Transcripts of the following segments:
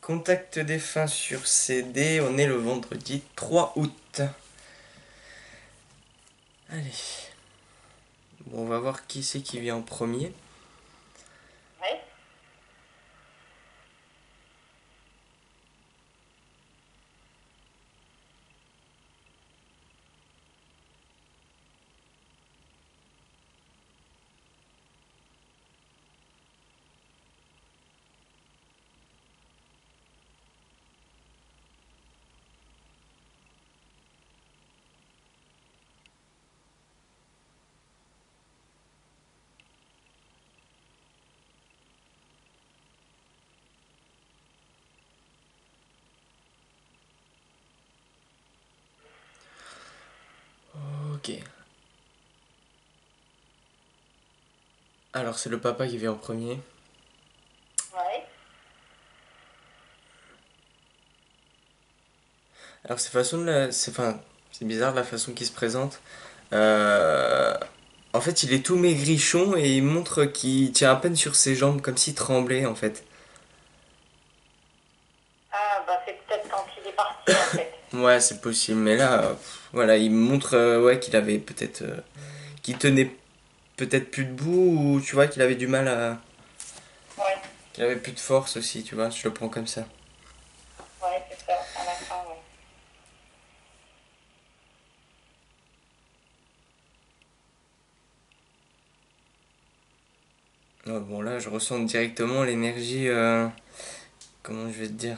Contact défunt sur CD, on est le vendredi 3 août. Allez. Bon, on va voir qui c'est qui vient en premier. Ouais. Ok. Alors, c'est le papa qui vient en premier. Ouais. Alors, c'est bizarre la façon qu'il se présente. Euh, En fait, il est tout maigrichon et il montre qu'il tient à peine sur ses jambes, comme s'il tremblait en fait. Ah, bah c'est peut-être quand il est parti en fait. Ouais, c'est possible, mais là, voilà, il montre ouais, qu'il avait qu'il tenait peut-être plus debout ou tu vois qu'il avait du mal à, Ouais, qu'il avait plus de force aussi, tu vois. Je le prends comme ça. ouais, c'est ça, à la fin, ouais. Ouais, bon là, je ressens directement l'énergie. Comment je vais te dire.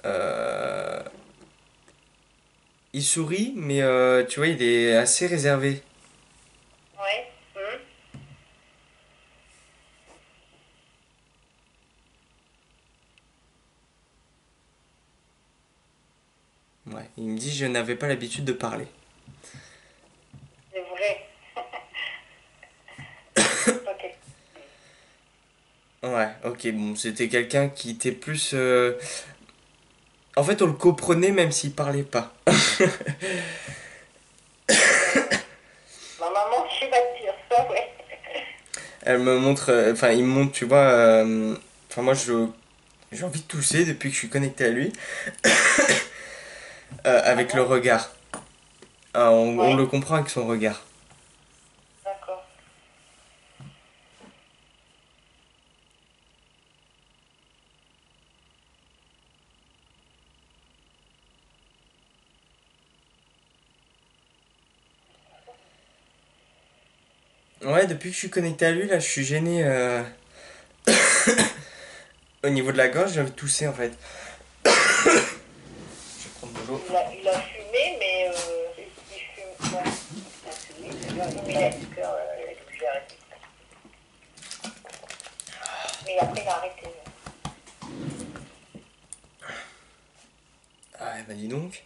Euh, il sourit, mais tu vois, il est assez réservé. Ouais. Ouais, il me dit je n'avais pas l'habitude de parler. C'est vrai. Ok. Ouais, ok, bon, c'était quelqu'un qui était plus. En fait, on le comprenait même s'il parlait pas. Ma maman qui va te dire ça, ouais. Elle me montre. Enfin, il me montre, tu vois. Enfin, moi, j'ai envie de tousser depuis que je suis connecté à lui. Ah Avec le bon? regard. On Ouais, le comprend avec son regard. d'accord. Ouais, depuis que je suis connecté à lui, là, je suis gêné au niveau de la gorge, j'ai envie de tousser en fait. Je vais prendre de l'eau. Il a fumé, mais il fume. Ouais, il a fumé, c'est bien. Mais il a dit que j'ai arrêté. Mais après, il a arrêté. Ah, bah dis donc.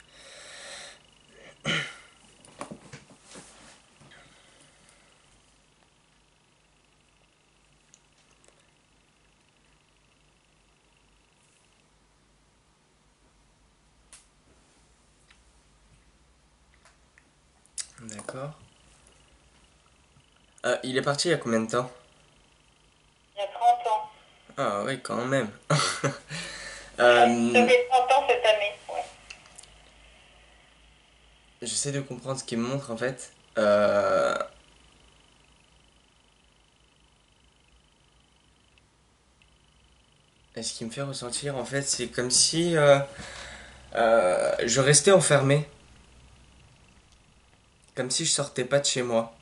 D'accord. Il est parti il y a combien de temps? Il y a 30 ans. Ah, oui, quand même. Ça Euh, fait 30 ans cette année, ouais. J'essaie de comprendre ce qu'il me montre en fait. Et ce qui me fait ressentir en fait, c'est comme si je restais enfermé. Comme si je sortais pas de chez moi.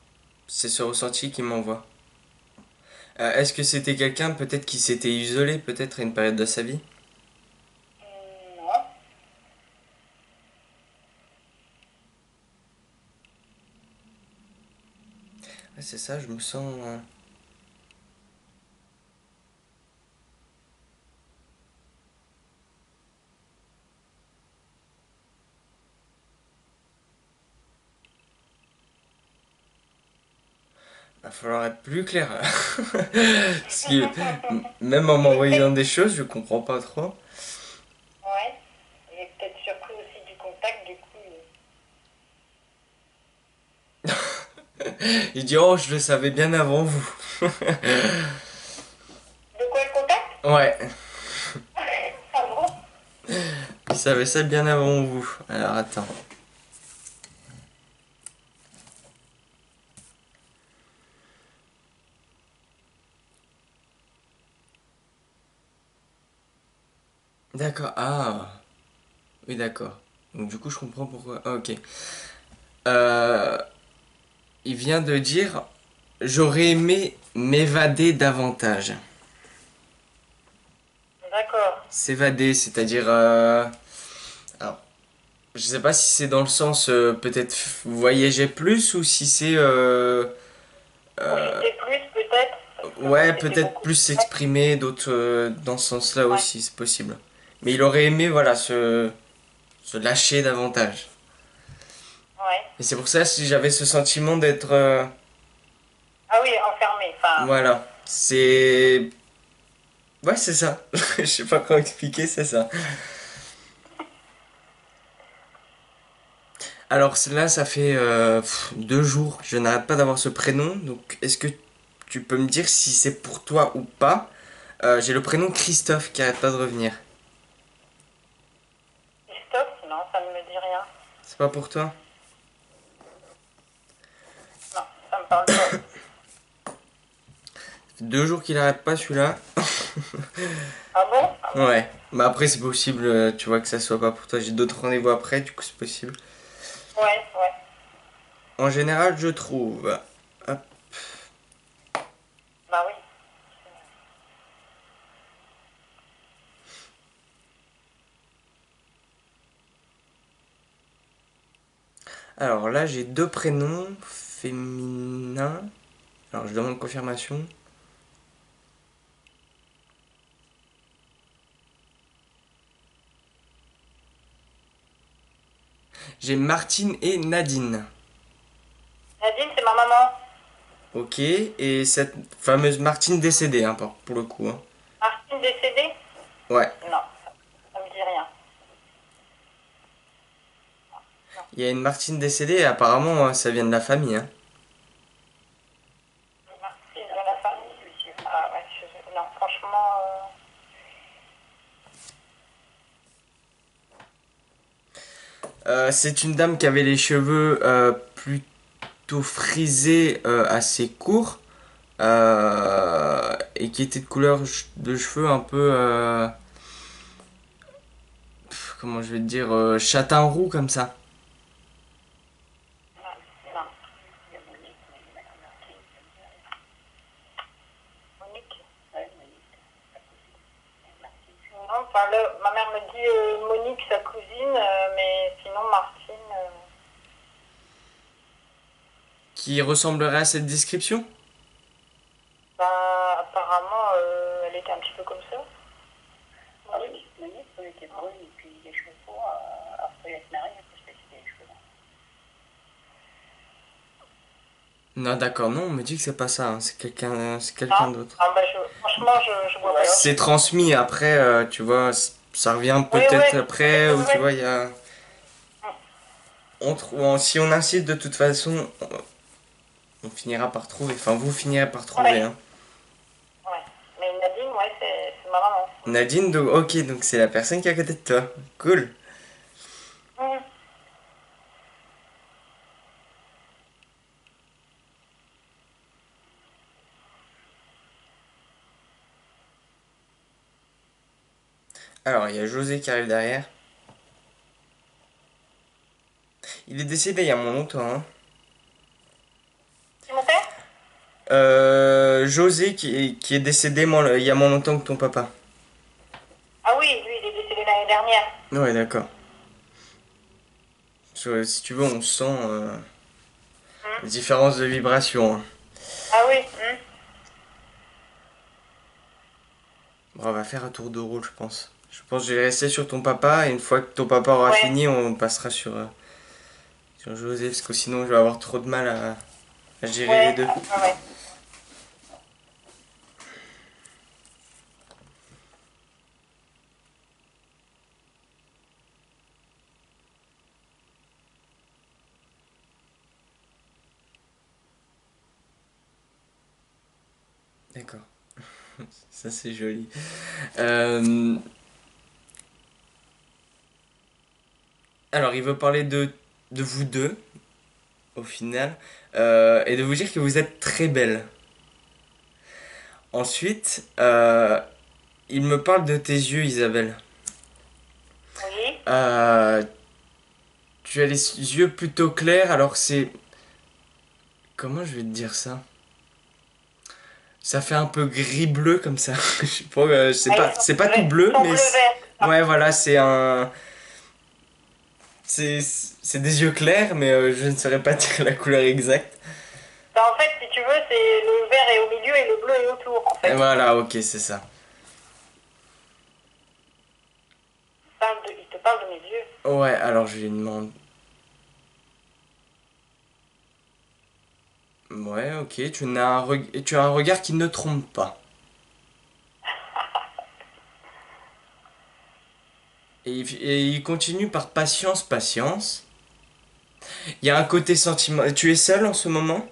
C'est ce ressenti qu'il m'envoie. Est-ce que c'était quelqu'un peut-être qui s'était isolé peut-être à une période de sa vie? Non. Ouais, c'est ça, je me sens. Va falloir être plus clair. Parce que même en Il est m'envoyant peut-être, des choses, je comprends pas trop. ouais. Il est peut-être surpris aussi du contact, du coup. Il dit oh, je le savais bien avant vous. De quoi le contact? Ouais. Ah bon? savais ça bien avant vous. Alors attends. D'accord. Ah. Oui, d'accord. Donc du coup, je comprends pourquoi. Ah, ok. Euh, il vient de dire, j'aurais aimé m'évader davantage. D'accord. S'évader, c'est-à-dire, alors, je sais pas si c'est dans le sens peut-être voyager plus ou si c'est euh, Profiter plus, peut-être, parce que moi, ouais, c'était peut-être beaucoup. plus s'exprimer, d'autres dans ce sens-là Ouais, aussi, c'est possible. Mais il aurait aimé, voilà, se lâcher davantage. ouais. Et c'est pour ça si j'avais ce sentiment d'être Ah oui, enfermé. Enfin, voilà, c'est ouais, c'est ça. Je sais pas comment expliquer, c'est ça. Alors là, ça fait 2 jours, je n'arrête pas d'avoir ce prénom. Donc, est-ce que tu peux me dire si c'est pour toi ou pas? J'ai le prénom Christophe qui arrête pas de revenir. stop, non, ça ne me dit rien. C'est pas pour toi? Non, ça me parle pas. Ça fait 2 jours qu'il arrête pas celui-là. Ah bon? Ah bon? Ouais. Mais après, c'est possible, tu vois, que ça soit pas pour toi. J'ai d'autres rendez-vous après, du coup, c'est possible. Ouais, ouais. En général, je trouve. Hop. Bah oui. Alors là, j'ai deux prénoms féminins. Alors, je demande confirmation. J'ai Martine et Nadine. Nadine, c'est ma maman. Ok, et cette fameuse Martine décédée, hein, pour le coup. Hein. Martine décédée? Ouais, Non, ça me dit rien. Non. il y a une Martine décédée et apparemment ça vient de la famille. Hein. Martine de la famille? Ah ouais, non, franchement, C'est une dame qui avait les cheveux plutôt frisés, assez courts, et qui était de couleur de cheveux un peu, comment je vais te dire, châtain roux comme ça. non. Monique? Non, enfin, ma mère me dit Monique, sa cousine, mais sinon Martine. Qui ressemblerait à cette description? Bah, apparemment, elle était un petit peu comme ça. Ah oui, Monique, elle était brune et puis les cheveux courts. Après, elle se marie, elle peut se laisser les cheveux longs. Non, d'accord, non, on me dit que c'est pas ça, hein, c'est quelqu'un Ah, d'autre. ah bah, franchement, je vois pas. C'est transmis après, tu vois, ça revient Oui, peut-être oui, après, ou tu oui. vois, il y a. Si on insiste de toute façon, on finira par trouver. Enfin, vous finirez par trouver. Ouais, Hein. ouais. Mais Nadine, ouais, c'est ma maman. Nadine, donc, ok, donc c'est la personne qui est à côté de toi. Cool. Mhm. Alors, il y a José qui arrive derrière. Il est décédé il y a moins longtemps. Hein. C'est mon père? José qui est décédé il y a moins longtemps que ton papa. Ah oui, lui, il est décédé l'année dernière. Ouais, d'accord. Si tu veux, on sent Mhm. la différence de vibration. Hein. Ah oui. Mhm. Bon, on va faire un tour de rôle, je pense. Je pense que je vais rester sur ton papa et une fois que ton papa aura Ouais, fini, on passera sur José parce que sinon je vais avoir trop de mal à gérer les ouais, deux. ouais. D'accord, ça c'est joli. Euh, Alors, il veut parler de vous deux, au final, et de vous dire que vous êtes très belle. Ensuite, il me parle de tes yeux, Isabelle. Oui. Euh, Tu as les yeux plutôt clairs, alors c'est... Comment je vais te dire ça? Ça fait un peu gris-bleu comme ça. Je sais pas, Ah, c'est pas tout ils bleu, sont mais... bleu-vert. Ouais, voilà, c'est un... C'est des yeux clairs, mais je ne saurais pas dire la couleur exacte. Ben, en fait, si tu veux, c'est le vert est au milieu et le bleu est autour, en Et fait. voilà, ok, c'est ça. Il te parle de mes yeux. Ouais, alors je lui demande... Ouais, ok, tu as un regard qui ne trompe pas. Et il continue par patience, patience. Il y a un côté sentiment... Tu es seul en ce moment?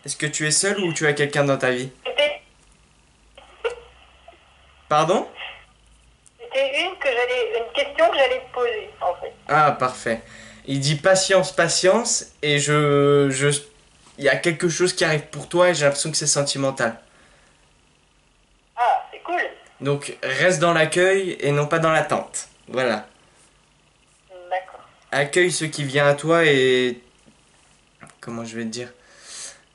Est-ce que tu es seul ou tu as quelqu'un dans ta vie? C'était Pardon? c'était une question que j'allais te poser, en fait. Ah, parfait. Il dit patience, patience, et il y a quelque chose qui arrive pour toi et j'ai l'impression que c'est sentimental. Ah, c'est cool. Donc, reste dans l'accueil et non pas dans l'attente. Voilà. D'accord. Accueille ce qui vient à toi et... Comment je vais te dire?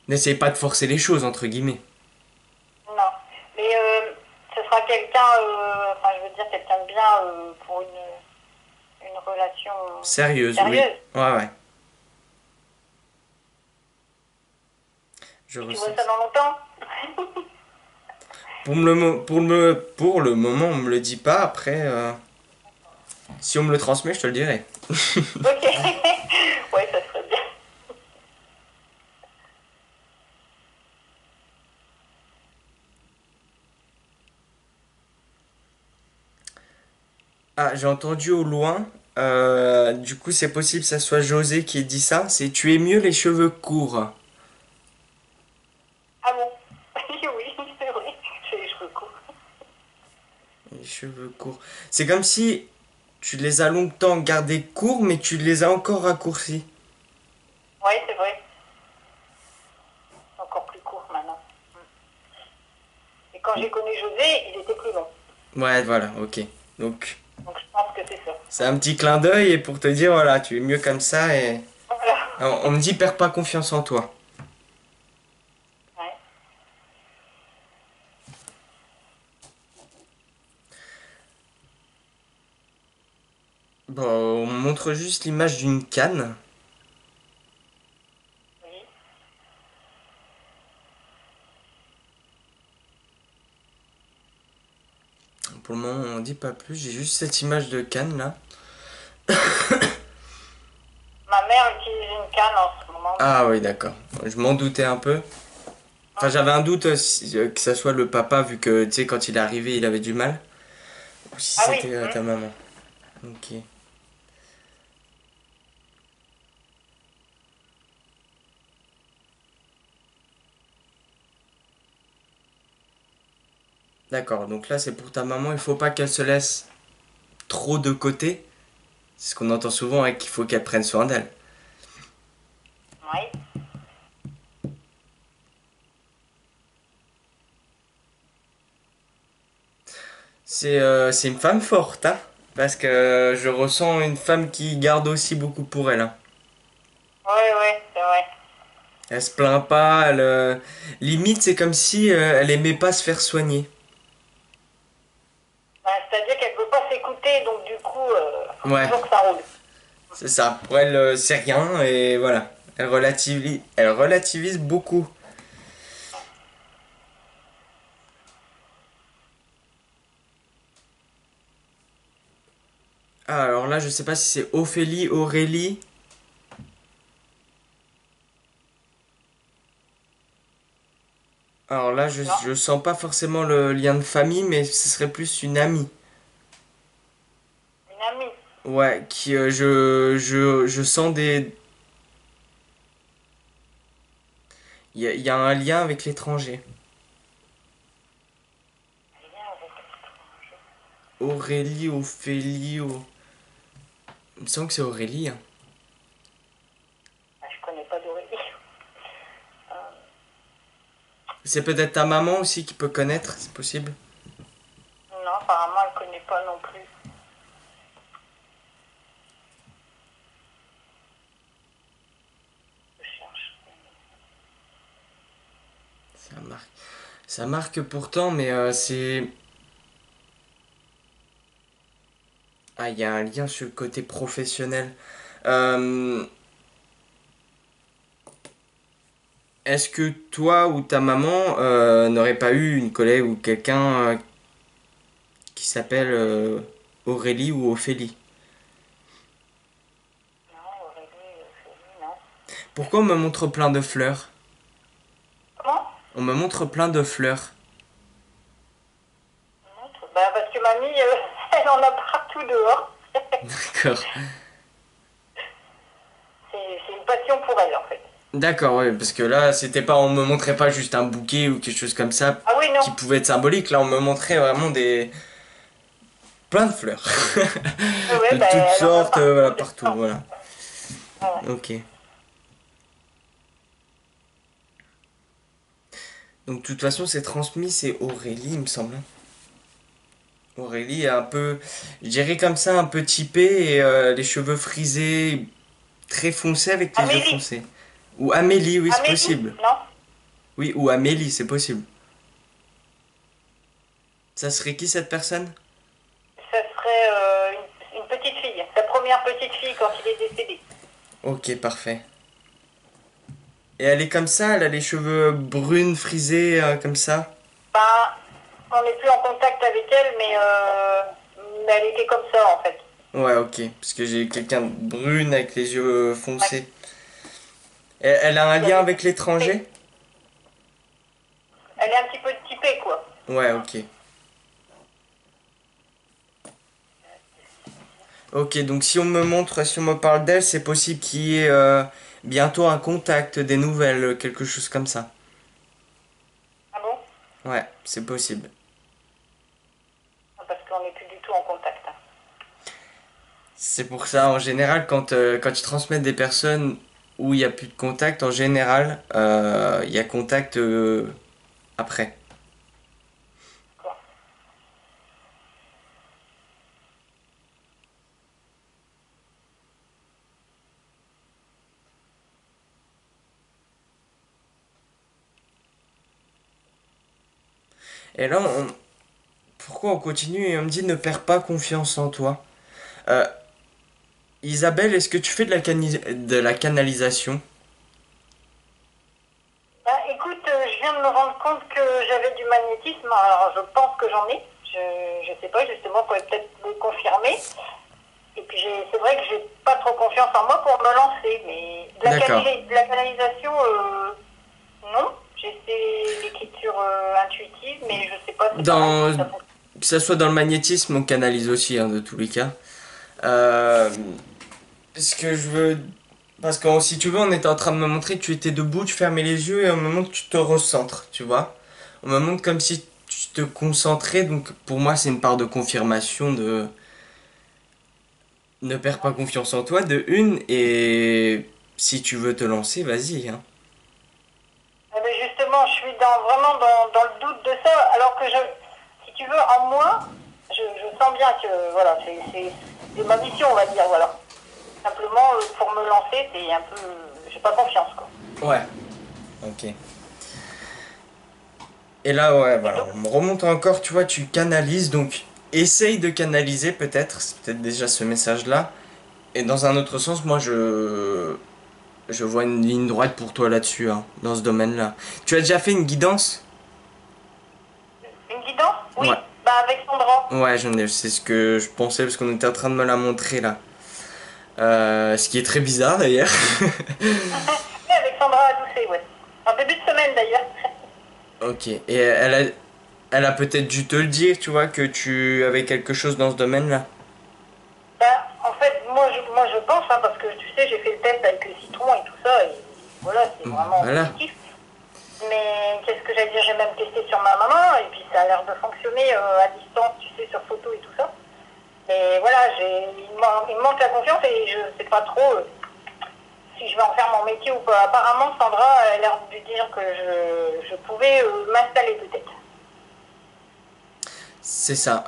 N'essaye pas de forcer les choses, entre guillemets. Non. Mais ce sera quelqu'un, enfin, je veux dire, quelqu'un de bien pour une relation Sérieuse, oui. sérieuse. Ouais, ouais. Je Et tu vois ça ressens. dans longtemps? Pour le moment, on me le dit pas. Après, si on me le transmet, je te le dirai. Ok. Ouais, ça serait bien. Ah, j'ai entendu au loin. Du coup, c'est possible que ça soit José qui ait dit ça. C'est tu es mieux les cheveux courts. Ah bon? Oui, c'est vrai. J'ai les cheveux courts. Les cheveux courts. C'est comme si tu les as longtemps gardés courts, mais tu les as encore raccourcis. Oui, c'est vrai. Encore plus court maintenant. Et quand j'ai connu José, il était plus long. Ouais, voilà, ok. Donc, Donc je pense que c'est ça. c'est un petit clin d'œil et pour te dire, voilà, tu es mieux comme ça et... Voilà. Alors, on me dit, perds pas confiance en toi. Ouais. Bon, on montre juste l'image d'une canne. Oui. Pour le moment, on dit pas plus. J'ai juste cette image de canne là. Ma mère utilise une canne en ce moment. Ah oui, d'accord. Je m'en doutais un peu. Enfin, j'avais un doute que ça soit le papa, vu que, tu sais, quand il est arrivé, il avait du mal. Ou si Ah oui. c'était ta maman. Ok. D'accord, donc là, c'est pour ta maman. Il faut pas qu'elle se laisse trop de côté. C'est ce qu'on entend souvent, et qu'il faut qu'elle prenne soin d'elle. Oui. C'est une femme forte, hein. Parce que je ressens une femme qui garde aussi beaucoup pour elle, hein. Oui, oui, c'est vrai. Elle se plaint pas, limite c'est comme si elle aimait pas se faire soigner. Ben, c'est-à-dire qu'elle ne peut pas s'écouter, donc du coup, faut Ouais, toujours que ça roule. c'est ça. Pour elle, c'est rien et voilà. Elle relativise beaucoup. Ah, alors là, je sais pas si c'est Ophélie, Aurélie. Alors là, Non? je sens pas forcément le lien de famille, mais ce serait plus une amie. Une amie. Ouais, qui je sens des. Il y a un lien avec l'étranger. Rien avec l'étranger. Aurélie, Ophélie, il me semble que c'est Aurélie, hein. Ah, je connais pas d'Aurélie. Euh, C'est peut-être ta maman aussi qui peut connaître, c'est possible. non, apparemment, elle connaît pas non plus. Je cherche. Ça marque. Ça marque pourtant, mais c'est... Ah, il y a un lien sur le côté professionnel. Euh, Est-ce que toi ou ta maman n'aurait pas eu une collègue ou quelqu'un qui s'appelle Aurélie ou Ophélie? Non, Aurélie, non. Pourquoi on me montre plein de fleurs? Comment? On me montre plein de fleurs. Montre. Bah, parce que mamie, elle en a partout dehors. D'accord. C'est une passion pour elle, en fait. D'accord, ouais, parce que là, c'était pas, on me montrait pas juste un bouquet ou quelque chose comme ça Ah oui, non. qui pouvait être symbolique. Là, on me montrait vraiment des plein de fleurs Ouais, de bah, toutes elle en a sortes, voilà, partout partout, dehors. voilà. Ouais, ouais. Ok. Donc, de toute façon, c'est transmis, c'est Aurélie, il me semble, hein. Aurélie est un peu, je dirais comme ça, un peu typée et les cheveux frisés, très foncés avec les yeux Amélie. foncés. Ou Amélie, oui, c'est Amélie? possible. Non. Oui, ou Amélie, c'est possible. Ça serait qui cette personne? Ça serait une petite fille. Sa première petite fille quand il est décédé. Ok, parfait. Et elle est comme ça, elle a les cheveux brunes, frisés, comme ça. Enfin, on n'est plus en contact avec elle, mais elle était comme ça, en fait. Ouais, ok. Parce que j'ai quelqu'un de brune avec les yeux Ouais. foncés. Elle a un Il y lien avait... avec l'étranger? Elle est un petit peu typée, quoi. Ouais, ok. Ok, donc si on me montre, si on me parle d'elle, c'est possible qu'il y ait bientôt un contact, des nouvelles, quelque chose comme ça. Ah bon? Ouais, c'est possible. Parce qu'on n'est plus du tout en contact. C'est pour ça, en général, quand tu transmets des personnes où il n'y a plus de contact, en général, il y a contact après. Quoi. Et là, pourquoi on continue et on me dit ne perds pas confiance en toi? Euh, Isabelle, est-ce que tu fais de la canalisation? Bah, écoute, je viens de me rendre compte que j'avais du magnétisme. Alors, je pense que j'en ai. Je sais pas, justement, pour peut-être me confirmer. Et puis, c'est vrai que j'ai pas trop confiance en moi pour me lancer. Mais D'accord. de la canalisation, non. J'ai fait l'écriture intuitive, mais je sais pas, c'est pareil si Dans, ça fonctionne. que ça soit dans le magnétisme, on canalise aussi, hein, de tous les cas. Euh, Ce que je veux. Parce que si tu veux, on était en train de me montrer que tu étais debout, tu fermais les yeux et on me montre que tu te recentres, tu vois. On me montre comme si tu te concentrais, donc pour moi, c'est une part de confirmation de. Ne perds pas confiance en toi, de une, et si tu veux te lancer, vas-y, hein. Ah, mais justement, je suis vraiment dans le doute de ça, alors que si tu veux, en moi, je sens bien que voilà, c'est ma mission, on va dire, voilà. Simplement, pour me lancer, c'est un peu, j'ai pas confiance, quoi. Ouais. Ok. Et là, ouais, Et voilà, donc, on me remonte encore, tu vois, tu canalises, donc essaye de canaliser peut-être, c'est peut-être déjà ce message-là. Et dans un autre sens, moi, je vois une ligne droite pour toi là-dessus, hein, dans ce domaine-là. Tu as déjà fait une guidance? une guidance? Oui, Ouais. bah avec Sandra. Ouais, j'en ai, c'est ce que je pensais parce qu'on était en train de me la montrer là. Ce qui est très bizarre d'ailleurs. Oui, avec Sandra Adoucet, ouais. En début de semaine, d'ailleurs. Ok. Et elle a peut-être dû te le dire, tu vois, que tu avais quelque chose dans ce domaine-là. Bah, en fait, moi, je pense, hein, parce que tu sais, j'ai fait le test avec le citron et tout ça, et voilà, c'est vraiment Voilà. positif. Mais qu'est-ce que j'allais dire? J'ai même testé sur ma maman, et puis ça a l'air de fonctionner à distance, tu sais, sur photo et tout ça. Mais voilà, il me manque la confiance et je sais pas trop si je vais en faire mon métier ou pas. Apparemment, Sandra a l'air de dire que je pouvais m'installer peut-être. C'est ça.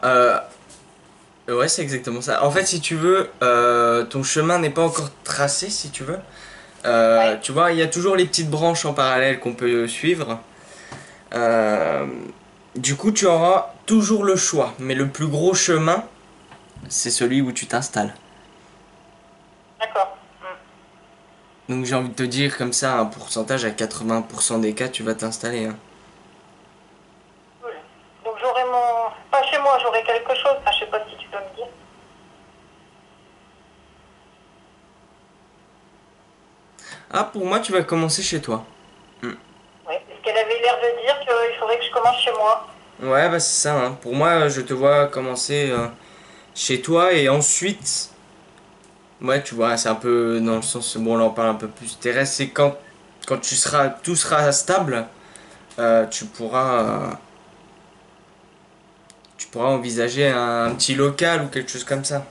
Ouais, c'est exactement ça. En fait, si tu veux, ton chemin n'est pas encore tracé, si tu veux. Ouais, Tu vois, il y a toujours les petites branches en parallèle qu'on peut suivre. Euh, du coup, tu auras toujours le choix. Mais le plus gros chemin, c'est celui où tu t'installes. d'accord. Donc j'ai envie de te dire comme ça, un pourcentage à 80% des cas, tu vas t'installer, hein. Cool. Donc j'aurai mon... Pas chez moi, j'aurai quelque chose. Enfin, je sais pas si tu peux me dire. Ah, pour moi, tu vas commencer chez toi. Hmm. Ouais, parce qu'elle avait l'air de dire qu'il faudrait que je commence chez moi. Ouais, bah c'est ça, hein. Pour moi, je te vois commencer chez toi et ensuite, ouais, tu vois, c'est un peu dans le sens, bon, là on parle un peu plus terrestre, c'est quand tout sera stable, tu pourras envisager un petit local ou quelque chose comme ça.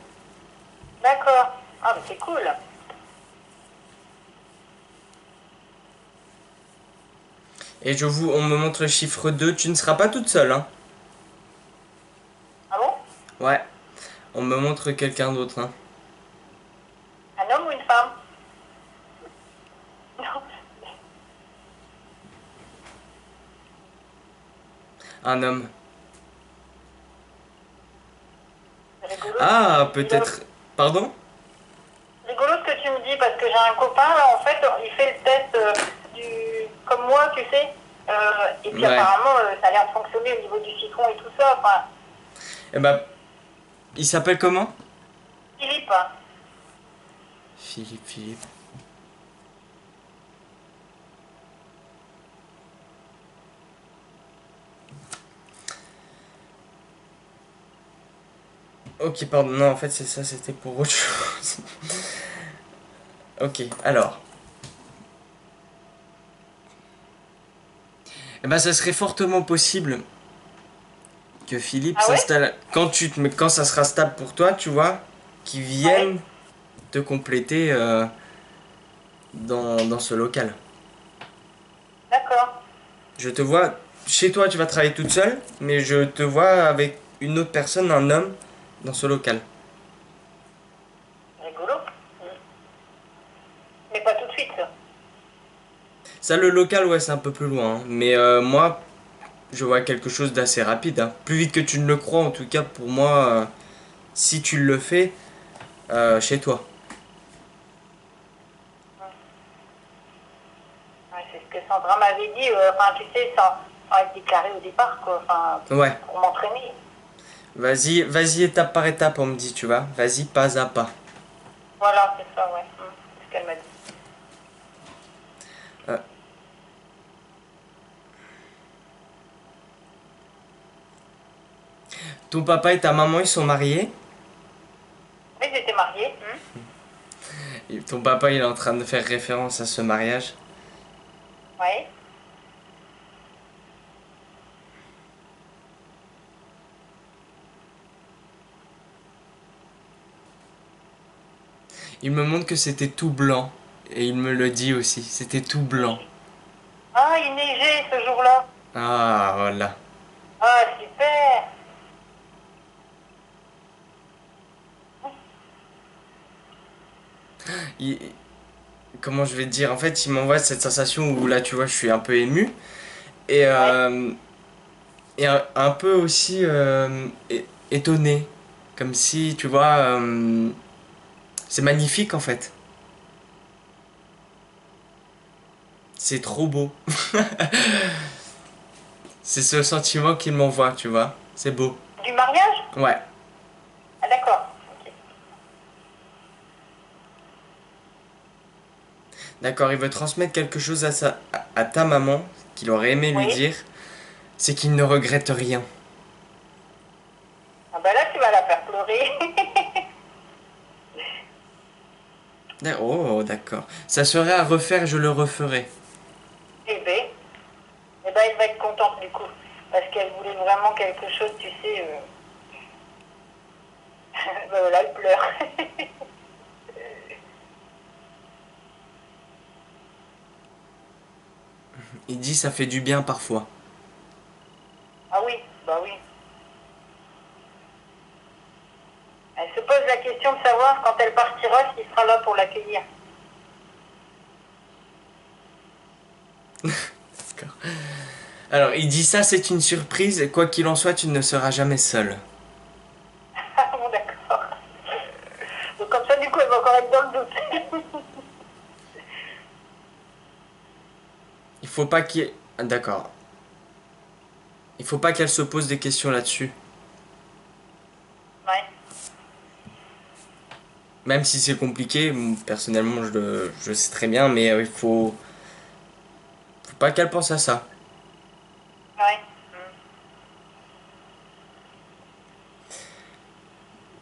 D'accord. Ah, mais c'est cool. Et on me montre le chiffre 2. Tu ne seras pas toute seule, hein. Ah bon? Ouais, on me montre quelqu'un d'autre, hein. Un homme ou une femme? Non, Un homme. c'est rigolo ce que tu Ah, me dis là. peut-être. Pardon? Rigolo ce que tu me dis parce que j'ai un copain là, en fait, il fait le test comme moi, tu sais. Et puis Ouais. apparemment, ça a l'air de fonctionner au niveau du citron et tout ça. Enfin, Eh ben, il s'appelle comment? Philippe, hein. Philippe. Ok, pardon, non, en fait, c'est ça, c'était pour autre chose. Ok, alors. Eh ben, ça serait fortement possible que Philippe Ah ouais? s'installe. Quand ça sera stable pour toi, tu vois, qu'il Ouais, vienne te compléter dans ce local. d'accord. Je te vois, chez toi, tu vas travailler toute seule, mais je te vois avec une autre personne, un homme, dans ce local. Rigolo. Mais pas tout de suite. Ça, le local, ouais, c'est un peu plus loin, hein. Mais moi, je vois quelque chose d'assez rapide, hein. Plus vite que tu ne le crois, en tout cas, pour moi, si tu le fais, chez toi. Ouais, c'est ce que Sandra m'avait dit. Enfin, tu sais, sans être déclaré au départ, quoi. Enfin, Ouais, pour m'entraîner. vas-y étape par étape, on me dit, tu vois. Vas-y pas à pas. Voilà, c'est ça, ouais. C'est ce qu'elle m'a dit. Euh, Ton papa et ta maman, ils sont mariés. Oui, j'étais mariée. Et ton papa, il est en train de faire référence à ce mariage. Oui. Il me montre que c'était tout blanc. Et il me le dit aussi, c'était tout blanc. Ah, il neigeait ce jour-là. Ah, voilà. Ah, super. Il- Comment je vais te dire? En fait, il m'envoie cette sensation où là, tu vois, je suis un peu ému. Et, Ouais. un peu aussi étonné. Comme si, tu vois, c'est magnifique en fait. C'est trop beau. C'est ce sentiment qu'il m'envoie, tu vois. C'est beau. Du mariage? Ouais. Ah, d'accord. Ok. D'accord, il veut transmettre quelque chose à ta maman qu'il aurait aimé lui Oui. dire. C'est qu'il ne regrette rien. Ah, bah là, tu vas la faire pleurer. Oh, d'accord. Ça serait à refaire, je le referai. Eh ben, elle va être contente du coup. Parce qu'elle voulait vraiment quelque chose, tu sais. Ben voilà, elle pleure. Il dit ça fait du bien parfois. Ah oui, bah oui. Elle se pose la question de savoir quand elle partira s'il sera là pour l'accueillir. D'accord. Alors, il dit ça, c'est une surprise. Quoi qu'il en soit, tu ne seras jamais seul. Ah bon, d'accord. Donc comme ça, du coup, elle va encore être dans le doute. Il faut pas qu'il... Ah, d'accord. Il faut pas qu'elle se pose des questions là-dessus. Ouais. Même si c'est compliqué, personnellement, je sais très bien, mais il faut pas qu'elle pense à ça. Ouais.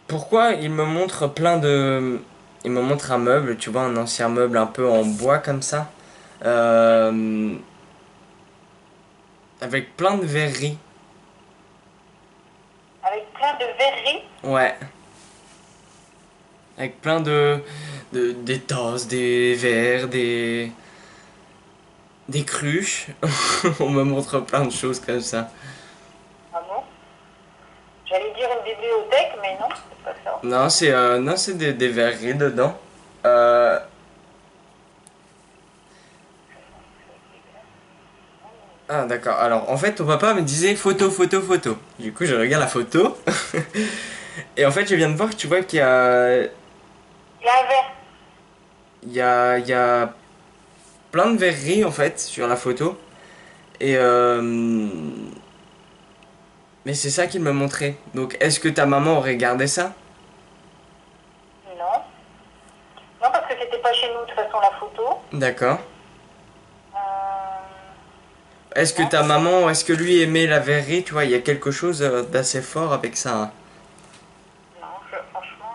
Pourquoi il me montre plein de... Il me montre un meuble, tu vois, un ancien meuble un peu en bois comme ça. Euh, Avec plein de verreries. Avec plein de verreries. Ouais. Avec plein des tasses, des verres, des cruches. On me montre plein de choses comme ça. Ah bon? J'allais dire une bibliothèque, mais non, c'est pas ça. Non, c'est des verreries dedans. Euh, Ah, d'accord. Alors, en fait, ton papa me disait photo, photo, photo. Du coup, je regarde la photo. Et en fait, je viens de voir, tu vois qu'il y a, Il y a un verre. il y a plein de verreries, en fait, sur la photo. Et mais c'est ça qu'il me montrait. Donc, est-ce que ta maman aurait gardé ça? Non. Non, parce que c'était pas chez nous, de toute façon, la photo. D'accord. Euh, Est-ce que non, ta c'est pas... maman, est-ce que lui aimait la verrerie? Tu vois, il y a quelque chose d'assez fort avec ça, hein. Non, franchement,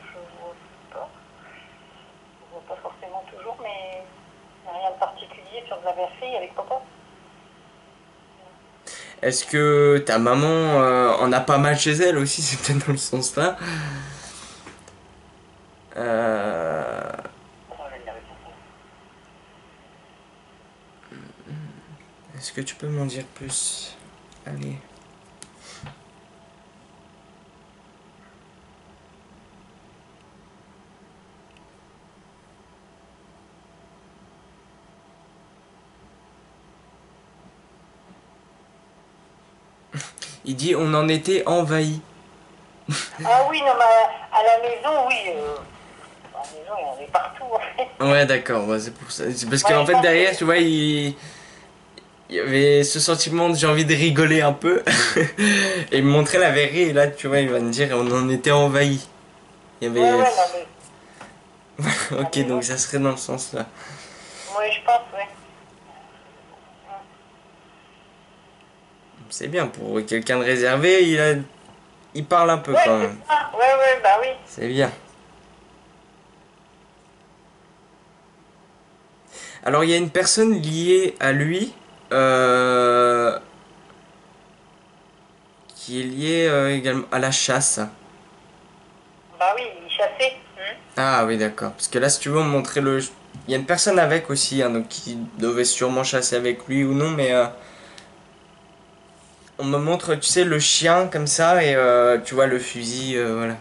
je vois pas. Je vois pas forcément toujours, mais il n'y a rien de particulier sur de la verrerie avec papa. Est-ce que ta maman en a pas mal chez elle aussi? C'est peut-être dans le sens là. Euh, Attends, je vais le laver. Est-ce que tu peux m'en dire plus? Allez. Il dit on en était envahi. Ah oui, non, mais à la maison, oui. À la maison, il y en avait partout, en fait. Ouais, d'accord, ouais, c'est pour ça. C'est parce Ouais, qu'en je fait, pense que... derrière, tu vois, il y avait ce sentiment de j'ai envie de rigoler un peu. Et me montrer la verrerie, et là, tu vois, il va me dire on en était envahi. Il y Ouais, avait. ouais, non, mais à la Ok, donc maison, ça serait dans le sens là. ouais, je pense, ouais. C'est bien, pour quelqu'un de réservé, il parle un peu Ouais, quand c'est même. ça. Ouais, ouais, bah oui. C'est bien. Alors, il y a une personne liée à lui euh, qui est liée également à la chasse. Bah oui, il chassait. Ah oui, d'accord. Parce que là, si tu veux me montrer le... Il y a une personne avec aussi, hein, donc qui devait sûrement chasser avec lui ou non, mais on me montre, tu sais, le chien comme ça, et tu vois le fusil, voilà.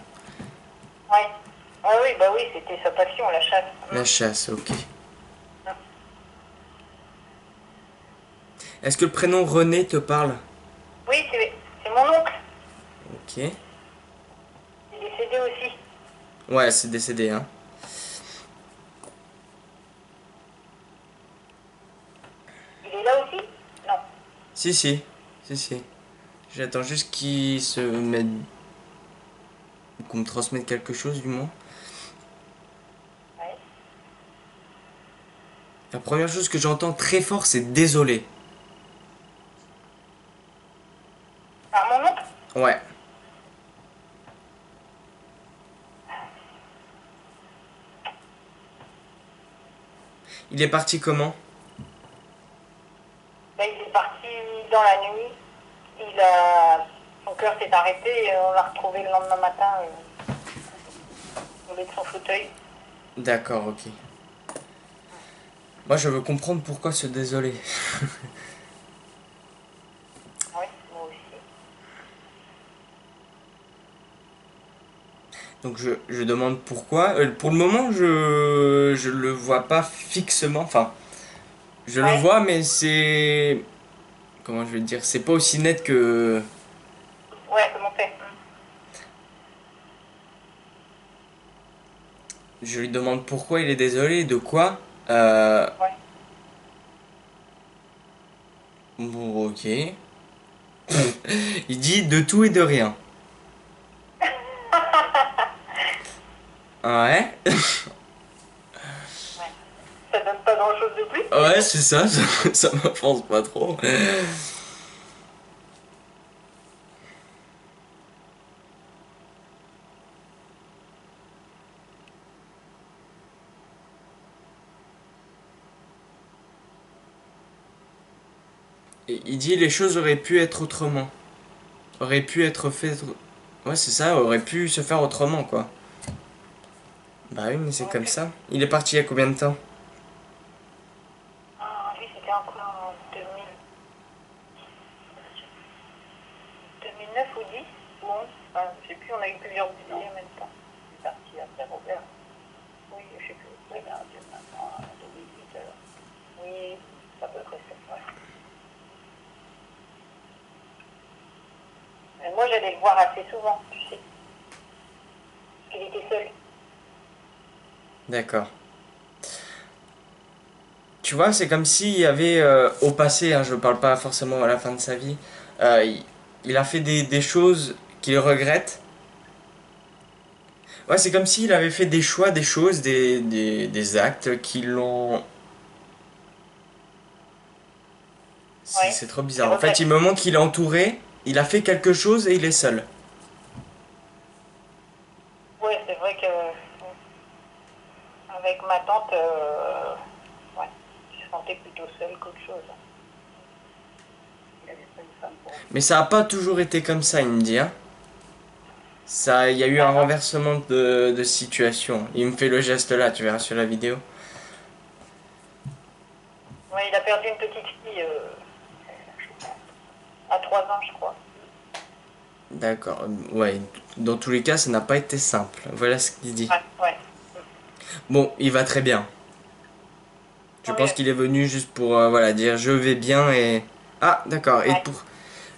Ouais. Ouais, oui, bah oui, c'était sa passion, la chasse. La chasse, ok. Mm. Est-ce que le prénom René te parle? Oui, c'est mon oncle. Ok. Il est décédé aussi. Ouais, c'est décédé, hein. Il est là aussi? Non. Si, si. Si, si. J'attends juste qu'il se mette... qu'on me transmette quelque chose, du moins. Ouais. La première chose que j'entends très fort, c'est désolé. Ah, mon oncle? Ouais. Il est parti comment? Ben, il est parti dans la nuit. Il a... Son cœur s'est arrêté et on l'a retrouvé le lendemain matin. tomber de son fauteuil. D'accord, ok. Moi, je veux comprendre pourquoi se désoler. Oui, moi aussi. Donc, je demande pourquoi. Pour le moment, je le vois pas fixement. Enfin, je le Ouais, vois, mais c'est... Comment je vais te dire? C'est pas aussi net que... ouais, comment on fait? Je lui demande pourquoi il est désolé, de quoi. Euh... Ouais. Bon, ok. Il dit de tout et de rien. Ouais. Ouais. Ça donne pas grand-chose de plus, mais Ouais, bon. c'est ça, ça m'offense pas trop. Et il dit les choses auraient pu être autrement. Auraient pu être faites. Ouais, c'est ça, aurait pu se faire autrement, quoi. Bah oui, mais c'est On aurait comme pu... ça. Il est parti il y a combien de temps? Ah, lui, c'était encore en 2009 ou 10 ou 11. Enfin, je sais plus, on a eu plusieurs bébés en même temps. C'est parti après Robert. Oui, je sais plus. Oui, ben, maintenant, 2008, alors. Oui, c'est à peu près ça. Ouais. Moi, j'allais le voir assez souvent, tu sais. Parce qu'il était seul. D'accord. Tu vois, c'est comme s'il y avait au passé, hein, je parle pas forcément à la fin de sa vie, il a fait des choses qu'il regrette. Ouais, c'est comme s'il avait fait des choix, des choses, des actes qui l'ont... Oui, C'est trop qu'il bizarre. En fait, regrette. il me montre qu'il est entouré, il a fait quelque chose et il est seul. Oui, c'est vrai que avec ma tante, ouais, je me sentais plutôt seule qu'autre chose. Il avait pas une femme pour... Mais ça a pas toujours été comme ça, il me dit, hein. Ça, il y a eu un Bah non. renversement de situation. Il me fait le geste là, tu verras sur la vidéo. Ouais, il a perdu une petite fille à 3 ans, je crois. D'accord. Ouais. Dans tous les cas, ça n'a pas été simple. Voilà ce qu'il dit. Ouais, ouais. Bon, il va très bien. Je Tant pense mieux. qu'il est venu juste pour voilà dire je vais bien et ah d'accord. Et Ouais, pour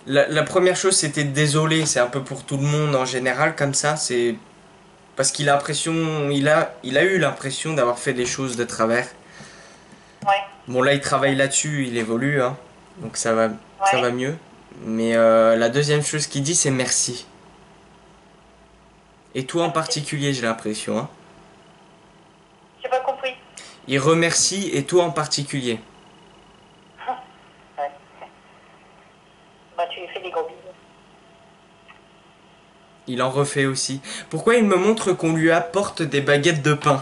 la première chose, c'était désolé. C'est un peu pour tout le monde en général comme ça. C'est parce qu'il a l'impression, il a eu l'impression d'avoir fait des choses de travers. ouais, Bon là, il travaille là-dessus, il évolue, hein. Donc ça va ouais. mieux. Mais la deuxième chose qu'il dit, c'est merci. Et toi en Merci. particulier, j'ai l'impression, hein. J'ai pas compris. Il remercie et toi en particulier. Ouais. Bah, tu lui fais des gros bisous. Il en refait aussi. Pourquoi il me montre qu'on lui apporte des baguettes de pain?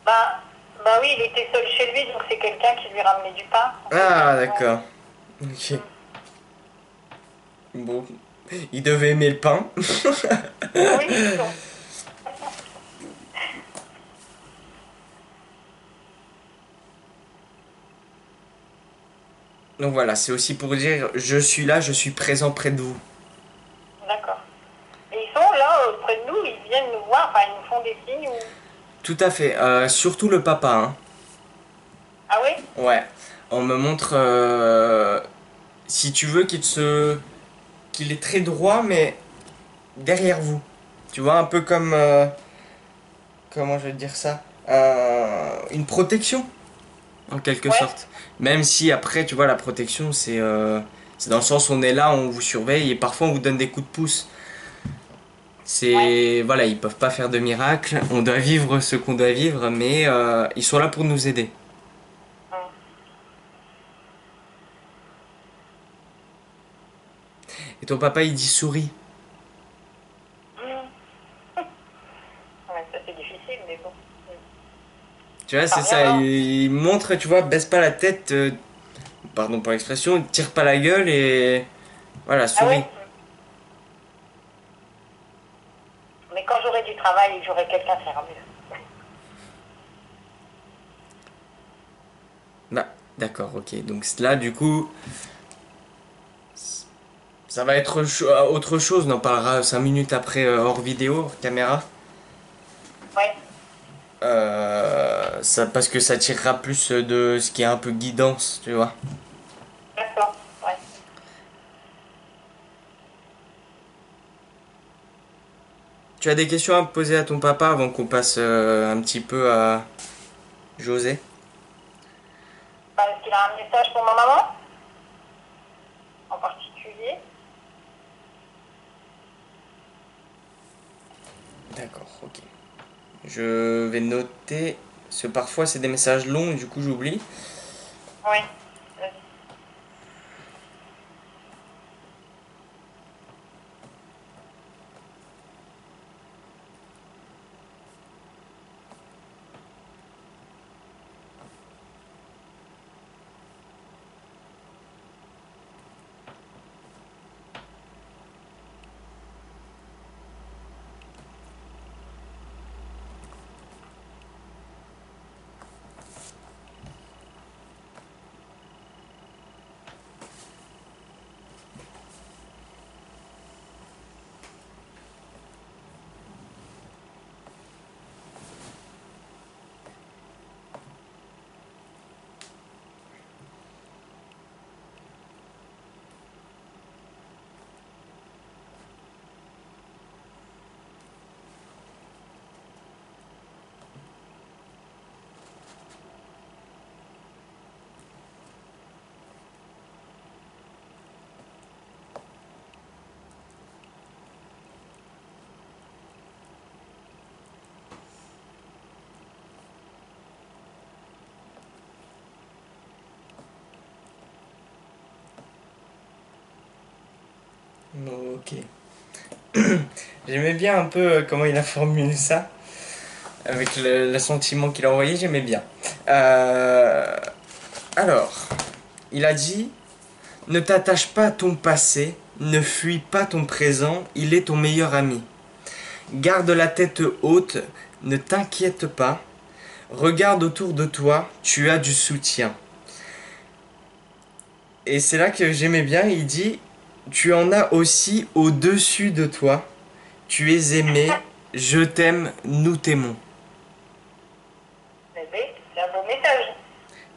Bah, bah oui, il était seul chez lui, donc c'est quelqu'un qui lui ramenait du pain, en fait. Ah Ouais. d'accord. Ok. Bon. Il devait aimer le pain. Oui, donc, Donc voilà, c'est aussi pour dire je suis là, je suis présent près de vous. d'accord. Et ils sont là, près de nous, ils viennent nous voir, enfin, ils nous font des signes ou... Tout à fait. Surtout le papa, hein. Ah oui? Ouais. On me montre, si tu veux, qu'il est très droit, mais derrière vous. Tu vois, un peu comme, comment je vais te dire ça, une protection, en quelque Ouais, sorte. Même si après, tu vois, la protection, c'est dans le sens où on est là, on vous surveille et parfois on vous donne des coups de pouce. ouais. C'est, voilà, ils peuvent pas faire de miracle. On doit vivre ce qu'on doit vivre, mais ils sont là pour nous aider. Hum. Et ton papa, il dit souris. Hum. Ouais, ça c'est difficile, mais bon. Tu vois, Ça c'est revient ça. là. Il montre, tu vois, baisse pas la tête, pardon pour l'expression, tire pas la gueule et voilà, Ah souris. ouais? Mais quand travail et que j'aurai quelqu'un, ça ira mieux. Bah, d'accord, ok. Donc là, du coup, ça va être autre chose. On en parlera 5 minutes après hors vidéo, hors caméra. Ouais, Parce que ça tirera plus de ce qui est un peu guidance, tu vois. d'accord, ouais. Tu as des questions à me poser à ton papa avant qu'on passe un petit peu à José? Est-ce qu'il a un message pour ma maman, en particulier? D'accord, ok. Je vais noter, parce que parfois c'est des messages longs et du coup j'oublie. Oui. Ok. J'aimais bien un peu comment il a formulé ça, avec le sentiment qu'il a envoyé, j'aimais bien. Euh, alors, il a dit, ne t'attache pas à ton passé, ne fuis pas ton présent, il est ton meilleur ami. Garde la tête haute, ne t'inquiète pas, regarde autour de toi, tu as du soutien. Et c'est là que j'aimais bien, il dit, tu en as aussi au-dessus de toi, tu es aimé, je t'aime, nous t'aimons. Bébé, c'est un beau message.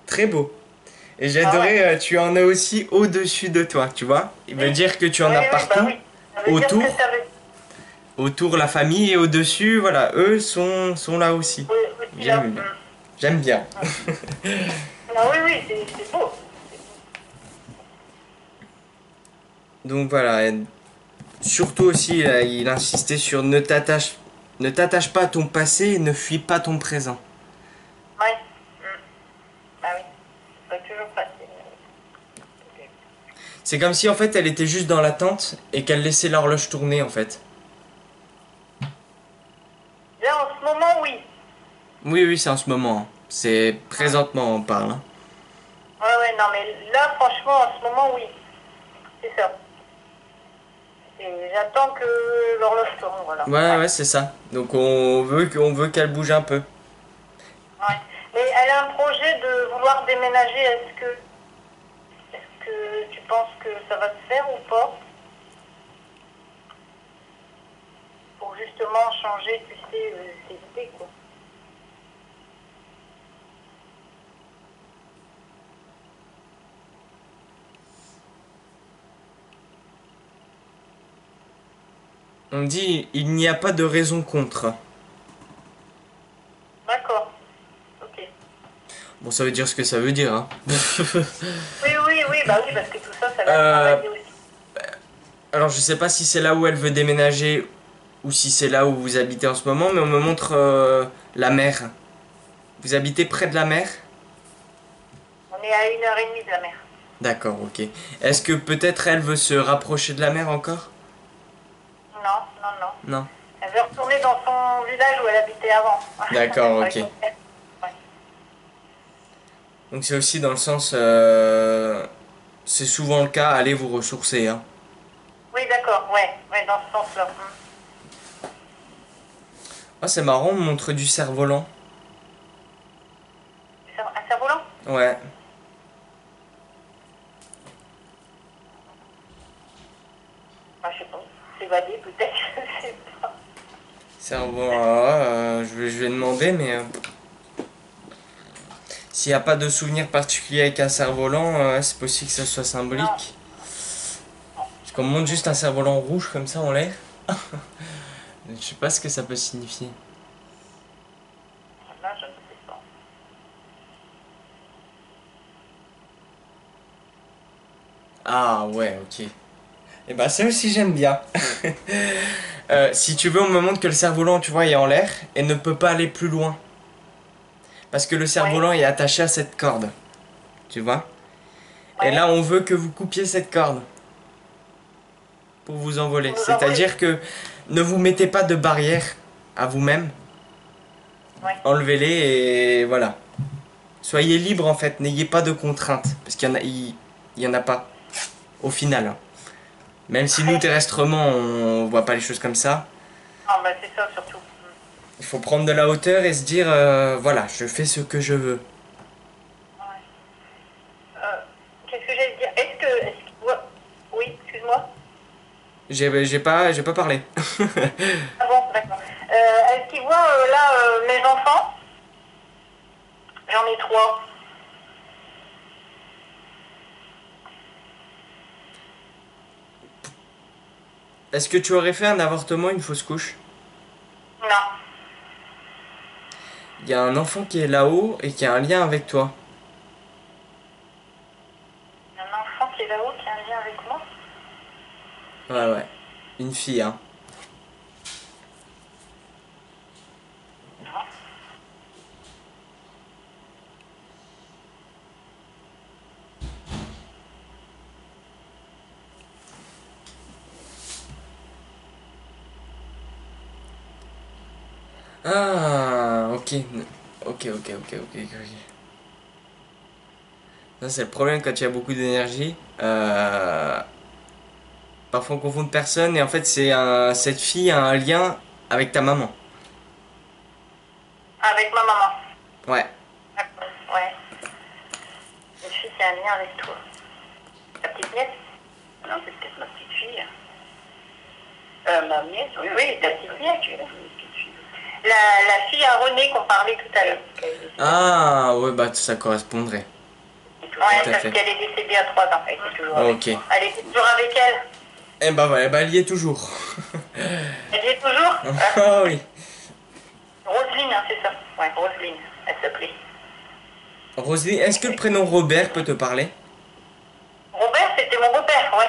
Très beau. Et j'ai Ah ouais. adoré, tu en as aussi au-dessus de toi, tu vois. Il Oui, veut dire que tu en oui, as oui, bah partout, oui. Ça veut dire ce que autour, ça veut dire. autour la famille et au-dessus, voilà, eux sont là aussi. Oui, aussi J'aime là. bien. J'aime bien. Ah oui, oui, c'est beau. Donc voilà, et surtout aussi, il insistait sur ne t'attache pas à ton passé et ne fuis pas ton présent. Ouais. Ah oui, c'est pas toujours facile. C'est comme si en fait elle était juste dans l'attente et qu'elle laissait l'horloge tourner en fait. Là, en ce moment, oui. Oui, oui, c'est en ce moment, hein. C'est présentement on parle, hein. Ouais, ouais, non, mais là, franchement, en ce moment, oui. C'est ça. Et j'attends que l'horloge tourne, voilà. Ouais, Ouais. ouais, c'est ça. Donc on veut qu'elle bouge un peu. Ouais. Mais elle a un projet de vouloir déménager. Est-ce que tu penses que ça va se faire ou pas? Pour justement changer, tu sais, ses idées, quoi. On dit il n'y a pas de raison contre. D'accord. Ok. Bon, ça veut dire ce que ça veut dire, hein. Oui, oui, oui, bah oui, parce que tout ça, ça va Euh, travailler aussi. alors je sais pas si c'est là où elle veut déménager ou si c'est là où vous habitez en ce moment, mais on me montre la mer. Vous habitez près de la mer? On est à 1h30 de la mer. D'accord, ok. Est-ce que peut-être elle veut se rapprocher de la mer encore? Non, non, non. Non. Elle veut retourner dans son village où elle habitait avant. D'accord, Avec ok. son père. Ouais. Donc c'est aussi dans le sens, c'est souvent le cas, allez vous ressourcer, hein. Oui, d'accord, ouais, ouais, dans ce sens-là. Ah, c'est marrant, on me montre du cerf-volant. Un cerf-volant? Ouais. Ah, je sais pas. S'évader peut-être, je sais pas. Cerf-volant, je vais demander, mais s'il n'y a pas de souvenir particulier avec un cerf-volant, c'est possible que ça soit Non, symbolique. Parce qu'on me montre juste un cerf-volant rouge comme ça en l'air. Je sais pas ce que ça peut signifier. là, je ne sais pas. Ah ouais, ok. Et bah ça aussi j'aime bien. Si tu veux, on me montre que le cerf-volant, tu vois, est en l'air et ne peut pas aller plus loin. Parce que le Oui, cerf-volant est attaché à cette corde, tu vois. Et oui. là, on veut que vous coupiez cette corde pour vous envoler. Pour nous envoler. C'est-à-dire que ne vous mettez pas de barrière à vous-même. Oui. Enlevez-les et voilà. Soyez libre en fait, n'ayez pas de contraintes. Parce qu'il y en a pas, au final, hein. Même si nous, Très bien. terrestrement, on voit pas les choses comme ça. Ah, bah, c'est ça surtout. Il faut prendre de la hauteur et se dire, voilà, je fais ce que je veux. Ouais. Euh, Qu'est-ce que j'allais dire? Ouais. Oui, excuse-moi. J'ai pas parlé. Ah bon, d'accord. Est-ce qu'il voit là mes enfants? J'en ai trois. Est-ce que tu aurais fait un avortement, une fausse couche? Non. Il y a un enfant qui est là-haut et qui a un lien avec toi. Un enfant qui est là-haut qui a un lien avec moi? Ouais, ouais. Une fille, hein. Non. Ah, ok. Ok, ok, ok, ok, ok. Ça, c'est le problème quand il y a beaucoup d'énergie. Parfois on confond de personnes et en fait cette fille a un lien avec ta maman. Avec ma maman. Ouais. D'accord. Ouais. Une fille qui a un lien avec toi. Ta petite nièce? Non, c'est peut-être ma petite fille. Ma nièce? Oui, oui, ta petite nièce. La fille à René qu'on parlait tout à l'heure. Ah, ouais, bah ça correspondrait. Ouais, Tout à parce fait. qu'elle est décédée à 3 ans. Elle est toujours avec Ok. moi. Elle est toujours avec elle. Eh bah ouais, bah elle y est toujours. Elle y est toujours? Ah oui. Roselyne, hein, c'est ça. Ouais, Roselyne, elle s'appelait. Roselyne, est-ce que le prénom Robert peut te parler? Robert, c'était mon beau-père, ouais.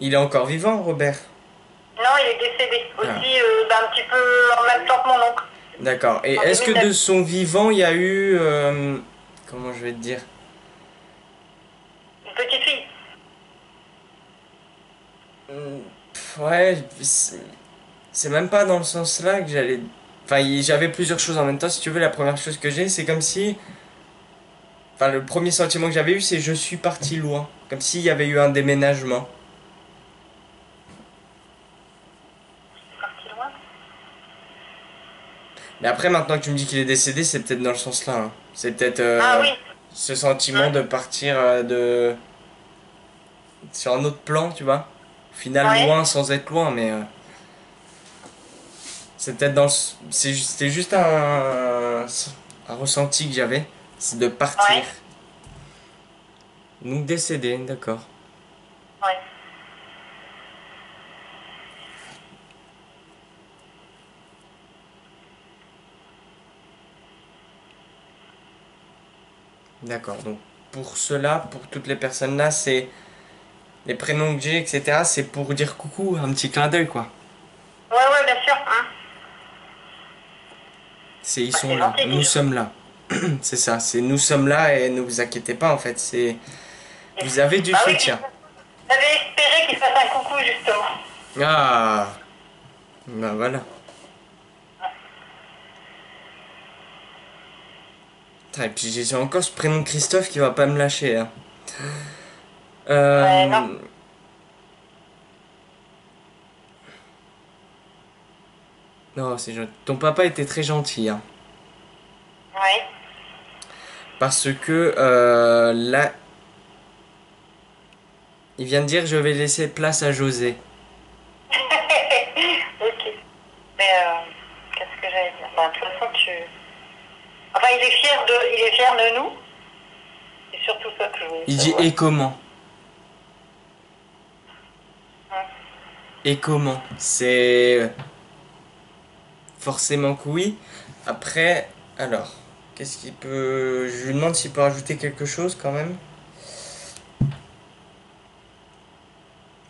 Il est encore vivant, Robert? Non, il est décédé Ah, aussi, un petit peu en même temps que mon oncle, d'accord. Et en est-ce que 2009. de son vivant, il y a eu... comment je vais te dire? Une petite fille. Ouais, c'est même pas dans le sens là que j'allais... Enfin, j'avais plusieurs choses en même temps. Si tu veux, la première chose que j'ai, c'est comme si... Enfin, le premier sentiment que j'avais eu, c'est je suis parti loin. Comme s'il y avait eu un déménagement. Parti loin. Mais après, maintenant que tu me dis qu'il est décédé, c'est peut-être dans le sens là, hein. C'est peut-être Ah oui. ce sentiment Hein. de partir sur un autre plan, tu vois. Au final, Ouais. loin sans être loin, mais c'est peut-être c'était juste un ressenti que j'avais. C'est de partir. Ouais. Donc décédé, d'accord. Ouais. D'accord. Donc pour cela, pour toutes les personnes là, c'est les prénoms que j'ai, etc. C'est pour dire coucou, un petit clin d'œil, quoi. Ouais, ouais, bien sûr. Hein. C'est ils Bah, sont c'est là, gentil nous déjà. sommes là. C'est ça, c'est nous sommes là et ne vous inquiétez pas en fait, c'est Et- vous avez du Bah oui, soutien. j'avais espéré qu'il fasse un coucou justement. Ah, bah voilà. Et puis j'ai encore ce prénom Christophe qui va pas me lâcher. Hein. Ouais, non. Euh, Non, c'est gentil. Ton papa était très gentil. Hein. Ouais. Parce que là, il vient de dire je vais laisser place à José. Ok. Mais qu'est-ce que j'allais dire? Bah, de toute façon, tu. Enfin, il est fier de nous. C'est surtout ça que je voulais Il dit savoir. et comment? Hein. Et comment? C'est forcément que oui. Après, alors, qu'est-ce qu'il peut. Je lui demande s'il peut rajouter quelque chose quand même.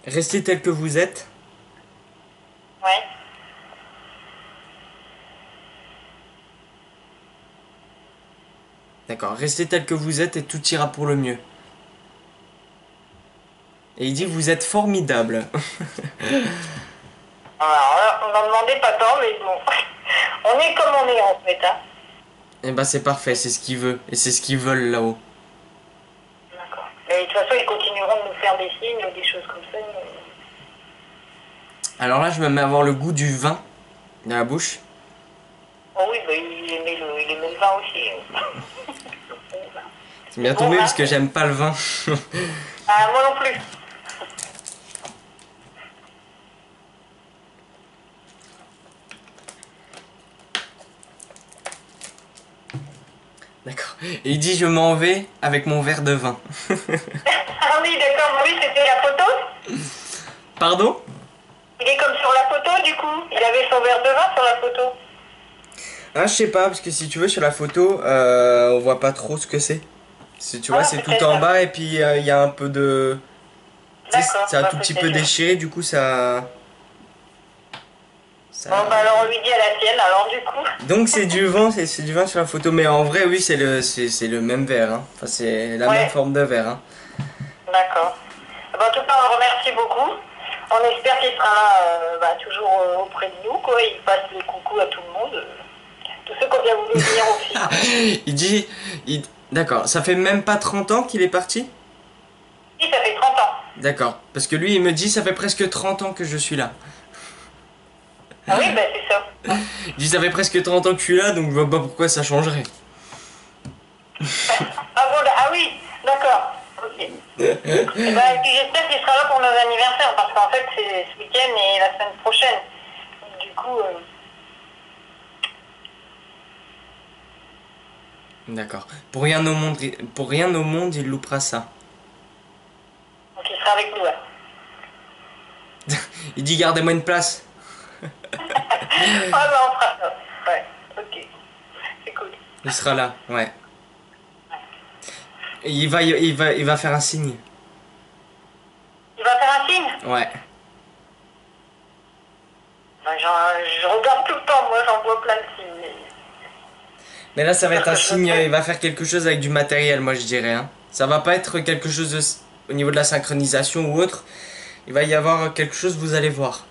Restez tel que vous êtes. Ouais. D'accord, restez tel que vous êtes et tout ira pour le mieux. Et il dit vous êtes formidable. Alors là, on n'en demandait pas tant, mais bon. On est comme on est en fait, hein. Et bah c'est parfait, c'est ce qu'il veut. Et c'est ce qu'ils veulent là-haut. D'accord. Mais de toute façon, ils continueront de nous faire des signes ou des choses comme ça. Alors là, je me mets à avoir le goût du vin dans la bouche. Oh oui, bah, il aimait le vin aussi. C'est bien Bon tombé vin. parce que j'aime pas le vin. Ah, moi non plus. D'accord. Et il dit je m'en vais avec mon verre de vin. Ah oui, d'accord, oui, c'était la photo. Pardon? Il est comme sur la photo, du coup. Il avait son verre de vin sur la photo. Ah, je sais pas, parce que si tu veux, sur la photo, on voit pas trop ce que c'est. Si tu vois, Ah, c'est tout peut-être. en bas et puis il y a un peu de. Tu sais, D'accord, c'est un bah, tout petit peu peut-être. déchiré, du coup, ça. Bon, bah alors on lui dit à la sienne, alors du coup. Donc c'est du vin, c'est du vin sur la photo, mais en vrai, oui, c'est le même verre. Hein. Enfin, c'est la même Ouais, forme de verre. Hein. d'accord. Bah, en tout cas, on le remercie beaucoup. On espère qu'il sera là bah, toujours auprès de nous, quoi. Il passe les coucous à tout le monde. Tous ceux qui ont bien voulu venir aussi. Il dit. D'accord, ça fait même pas 30 ans qu'il est parti? Si, ça fait 30 ans. D'accord, parce que lui, il me dit ça fait presque 30 ans que je suis là. Ah oui, bah c'est ça. Il dit ça fait presque 30 ans que je suis là, donc je vois pas pourquoi ça changerait. Ah, bon, ah oui, d'accord. Ok. Et bah, et puis j'espère qu'il sera là pour nos anniversaires, parce qu'en fait, c'est ce week-end et la semaine prochaine. Du coup, D'accord. Pour rien au monde, il loupera ça. donc il sera avec nous. Ouais. Il dit gardez-moi une place. Ah bah on fera ça. Ouais, ok. C'est cool. Il sera là, ouais. Et il va faire un signe. Il va faire un signe. Ouais. Bah, je regarde tout le temps, moi j'en vois plein de signes. Mais là, ça va être un Parce que je signe. sais. Il va faire quelque chose avec du matériel, moi je dirais. Hein. Ça va pas être quelque chose au niveau de la synchronisation ou autre. Il va y avoir quelque chose, vous allez voir.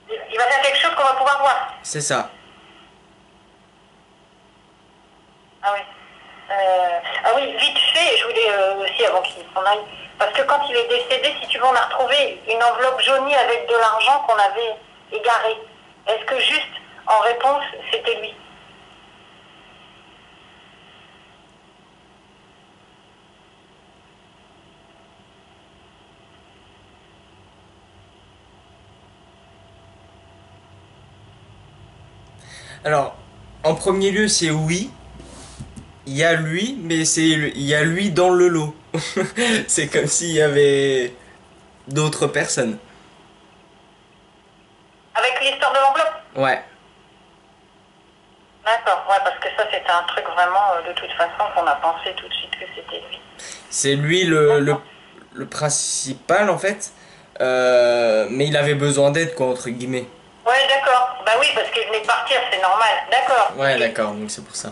Il va faire quelque chose qu'on va pouvoir voir. C'est ça. Ah oui. Ah oui, vite fait, je voulais aussi avant qu'il s'en aille. Parce que quand il est décédé, si tu veux, on a retrouvé une enveloppe jaunie avec de l'argent qu'on avait égaré. Est-ce que juste en réponse, c'était lui? Alors, en premier lieu, c'est oui. Il y a lui, mais il y a lui dans le lot. C'est comme s'il y avait d'autres personnes. Avec l'histoire de l'enveloppe? Ouais. D'accord, ouais, parce que ça c'était un truc vraiment, de toute façon, qu'on a pensé tout de suite que c'était lui. C'est lui le principal en fait. Mais il avait besoin d'aide quoi entre guillemets. Ouais, d'accord. Bah oui, parce qu'il venait de partir, c'est normal. D'accord. Ouais Ok. d'accord, donc c'est pour ça.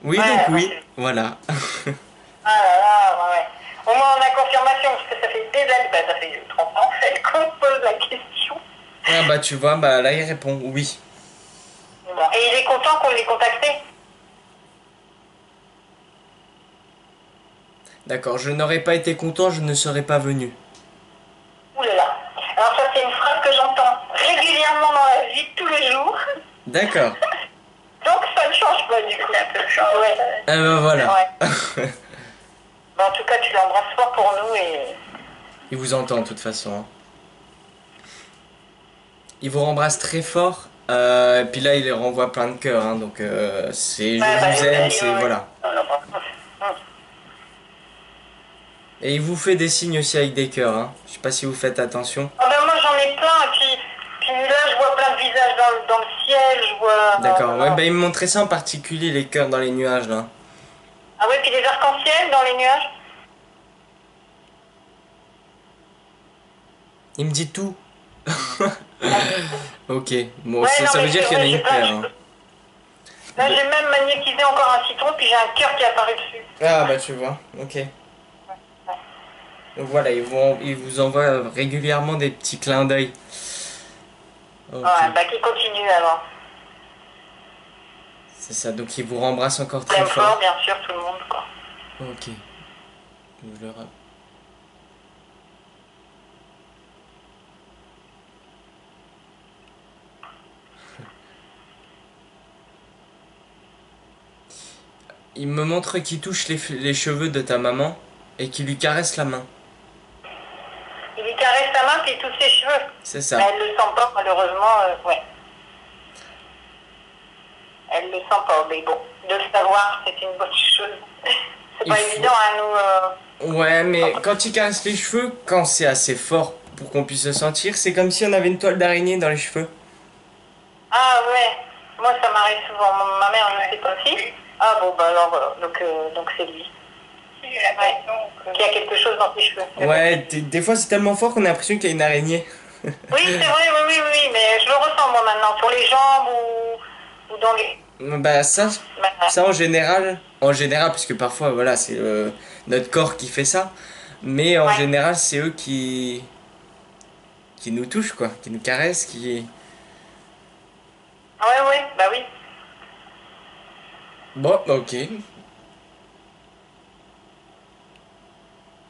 Oui Ouais, donc bah, oui, voilà. ah là là, ouais, ouais. Au moins on a confirmation, parce que ça fait des années, bah ça fait 30 ans qu'on pose la question. Ah bah tu vois, bah là il répond oui. Bon, et Et il est content qu'on l'ait contacté. D'accord, je n'aurais pas été content, je ne serais pas venu. Ouh là là. Alors ça, c'est une phrase que j'entends régulièrement dans la vie, tous les jours. D'accord. Donc ça ne change pas du coup. Ça peut changer. Ouais. Eh ben voilà. Ouais. En tout cas, tu l'embrasses fort pour nous et... Il vous entend de toute façon. Hein. Il vous embrasse très fort. Et puis là, il renvoie plein de cœurs. Hein, donc c'est je vous aime, c'est voilà. Et il vous fait des signes aussi avec des cœurs. Hein. Je sais pas si vous faites attention. Ah ben moi j'en ai plein, et puis là je vois plein de visages dans le ciel, je vois... D'accord, ouais, bah il me montrait ça en particulier, les cœurs dans les nuages là. Ah ouais, puis des arcs-en-ciel dans les nuages. Il me dit tout. Ok, bon, Ouais, ça, non, ça mais veut dire c'est qu'il y en a vrai, une j'ai plein paire. de Hein. choses. Là j'ai même magnétisé encore un citron, puis j'ai un cœur qui est apparu dessus. Ah bah tu vois, ok. Donc voilà, il vous envoie régulièrement des petits clins d'œil. Ok, Ouais, bah qui continue alors. c'est ça, donc il vous rembrasse encore très J'aime fort, fort. bien sûr, tout le monde, quoi. Ok. Je le ra- Il me montre qu'il touche les cheveux de ta maman et qu'il lui caresse la main. Il lui caresse sa main, puis il touche ses cheveux. C'est Mais ça. elle le sent pas, malheureusement, ouais. Elle le sent pas, mais bon, de le savoir, c'est une bonne chose. C'est pas évident à nous... Ouais, mais quand il caresse les cheveux, quand c'est assez fort pour qu'on puisse le sentir, c'est comme si on avait une toile d'araignée dans les cheveux. Ah ouais, moi ça m'arrive souvent. Ma mère ne sait pas si. Ah bon, bah alors voilà, donc c'est lui. J'ai l'impression qu'il y a quelque chose dans ses cheveux. Ouais, des fois c'est tellement fort qu'on a l'impression qu'il y a une araignée. Oui, c'est vrai, oui, mais je le ressens moi maintenant, sur les jambes ou dans les... Bah ça en général, parce que parfois voilà c'est notre corps qui fait ça, mais en Ouais. général c'est eux qui nous touchent quoi, qui nous caressent, qui... Ouais, bah oui. Bon, ok.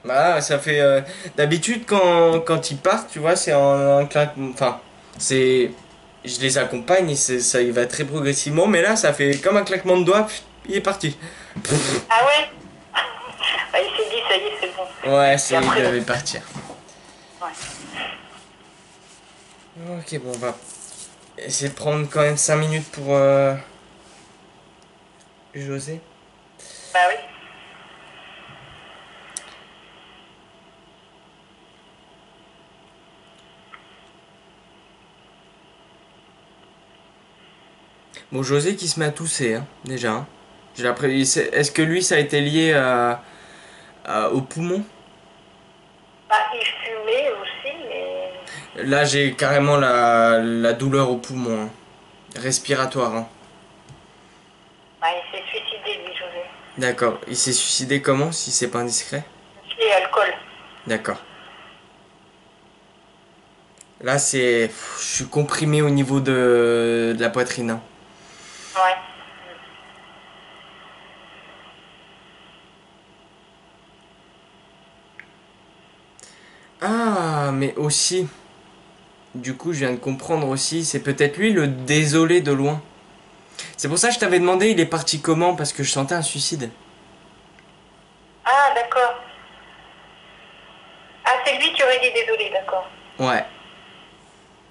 Bah ça fait... d'habitude quand ils partent, tu vois, c'est en un claquement... Enfin, c'est... Je les accompagne et ça y va très progressivement, mais là ça fait comme un claquement de doigts, il est parti. Ah ouais. Bah, il s'est dit, ça y est, c'est bon. Ouais, Et il après, devait partir. ouais. Ok, bon, on va essayer de prendre quand même 5 minutes pour José. Bah oui. Bon, José qui se met à tousser, hein, déjà. Hein. Est-ce que lui, ça a été lié au poumon? Bah, il fumait aussi, mais... Là, j'ai carrément la douleur au poumon, hein. Respiratoire. Hein. Bah, il s'est suicidé, lui, José. D'accord. Il s'est suicidé comment, si c'est pas indiscret? Et alcool. D'accord. Là, je suis comprimé au niveau de la poitrine. Hein. Ouais. Ah, mais aussi, du coup, je viens de comprendre aussi, c'est peut-être lui le désolé de loin. C'est pour ça que je t'avais demandé, il est parti comment? Parce que je sentais un suicide. Ah, d'accord. Ah, c'est lui qui aurait dit désolé, d'accord. Ouais,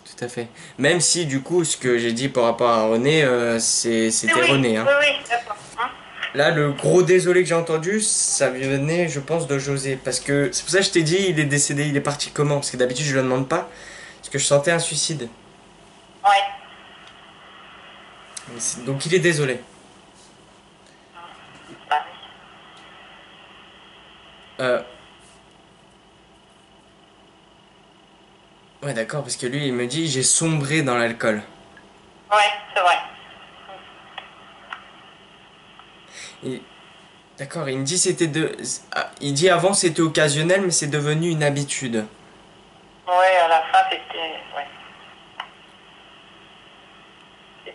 tout à fait. Même si, du coup, ce que j'ai dit par rapport à René, c'était Oui, René. Hein. oui, d'accord. Hein. Là, le gros désolé que j'ai entendu, ça venait, je pense, de José. Parce que c'est pour ça que je t'ai dit, il est décédé, il est parti comment? Parce que d'habitude, je le demande pas. Parce que je sentais un suicide. Ouais. Donc, il est désolé. Bah, Euh, Ouais, d'accord, parce que lui, il me dit, j'ai sombré dans l'alcool. ouais, c'est vrai. Et- D'accord, il me dit il dit avant c'était occasionnel, mais c'est devenu une habitude. Ouais, à la fin, c'était... Ouais.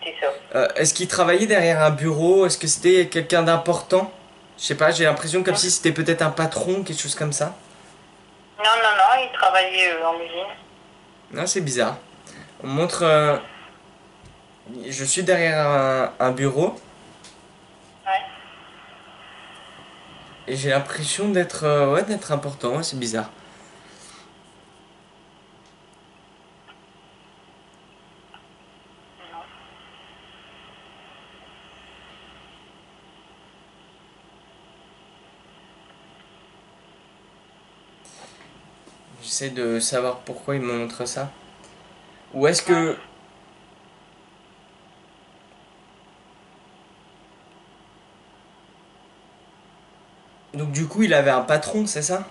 c'était ça. Est-ce qu'il travaillait derrière un bureau? Est-ce que c'était quelqu'un d'important? Je sais pas, j'ai l'impression comme si c'était peut-être un patron, quelque chose comme ça. Non, non, non, il travaillait en usine. Non, c'est bizarre. On montre. Je suis derrière un bureau Ouais. et j'ai l'impression d'être ouais, d'être important. Ouais, c'est bizarre. J'essaie de savoir pourquoi il me montre ça. Ou est-ce Ouais. que. Donc, du coup, il avait un patron, c'est ça?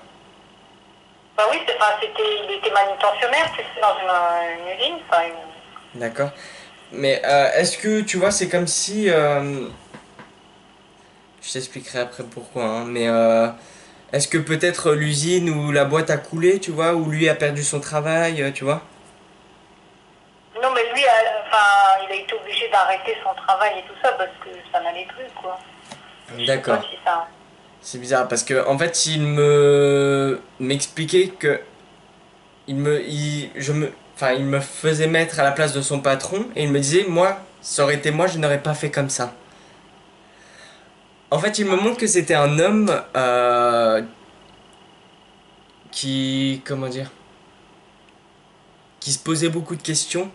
Bah oui, enfin, il était manutentionnaire, tu sais, dans une usine. Enfin, D'accord. Mais est-ce que tu vois, c'est comme si. Je t'expliquerai après pourquoi, hein, mais est-ce que peut-être l'usine ou la boîte a coulé, tu vois, ou lui a perdu son travail, tu vois? Non, mais lui, enfin, il a été obligé d'arrêter son travail et tout ça parce que ça n'allait plus, quoi. Je sais pas D'accord. si ça. C'est bizarre parce que en fait, il me m'expliquait que il me faisait mettre à la place de son patron et il me disait, moi, ça aurait été moi, je n'aurais pas fait comme ça. En fait, il me montre que c'était un homme comment dire, qui se posait beaucoup de questions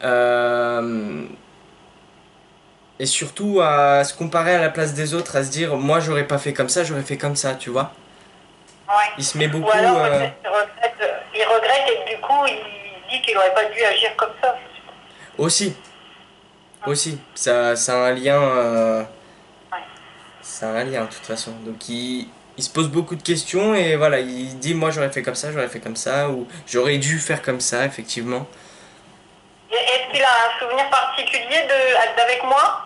euh, et surtout à se comparer à la place des autres, à se dire, moi, j'aurais pas fait comme ça, j'aurais fait comme ça, tu vois. Ouais. Il se met Ou beaucoup alors, peut-être il regrette et que du coup, il dit qu'il aurait pas dû agir comme ça. aussi, aussi. Ça a un lien. Ouais. Ça a un lien de toute façon. Donc il se pose beaucoup de questions et voilà, il dit moi j'aurais fait comme ça, ou j'aurais dû faire comme ça, effectivement. Et est-ce qu'il a un souvenir particulier d'avec moi?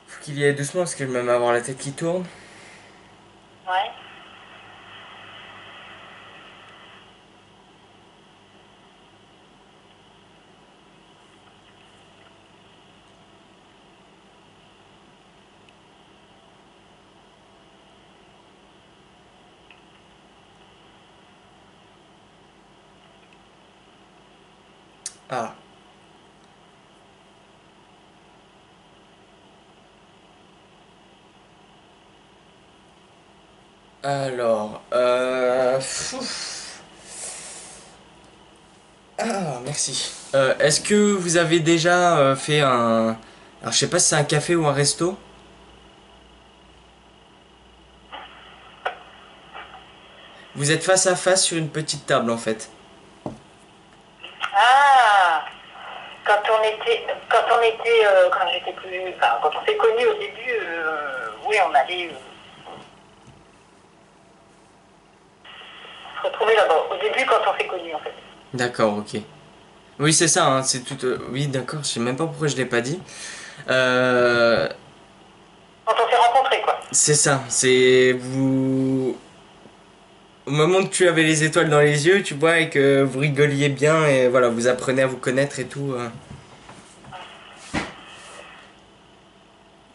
Faut qu'il y aille doucement parce que je vais même avoir la tête qui tourne. Ouais. Ah. Alors, ah, merci. Est-ce que vous avez déjà fait un... Alors je sais pas si c'est un café ou un resto. Vous êtes face à face sur une petite table en fait. Ah, quand j'étais plus, enfin, quand on s'est connus au début, oui, on allait se retrouver là-bas. Au début, quand on s'est connus, en fait. D'accord, ok. Oui, c'est ça, hein, c'est tout. Oui, d'accord, je sais même pas pourquoi je l'ai pas dit. Euh, Quand on s'est rencontrés, quoi. c'est ça, c'est vous. Au moment où tu avais les étoiles dans les yeux, tu vois, et que vous rigoliez bien, et voilà, vous apprenez à vous connaître et tout.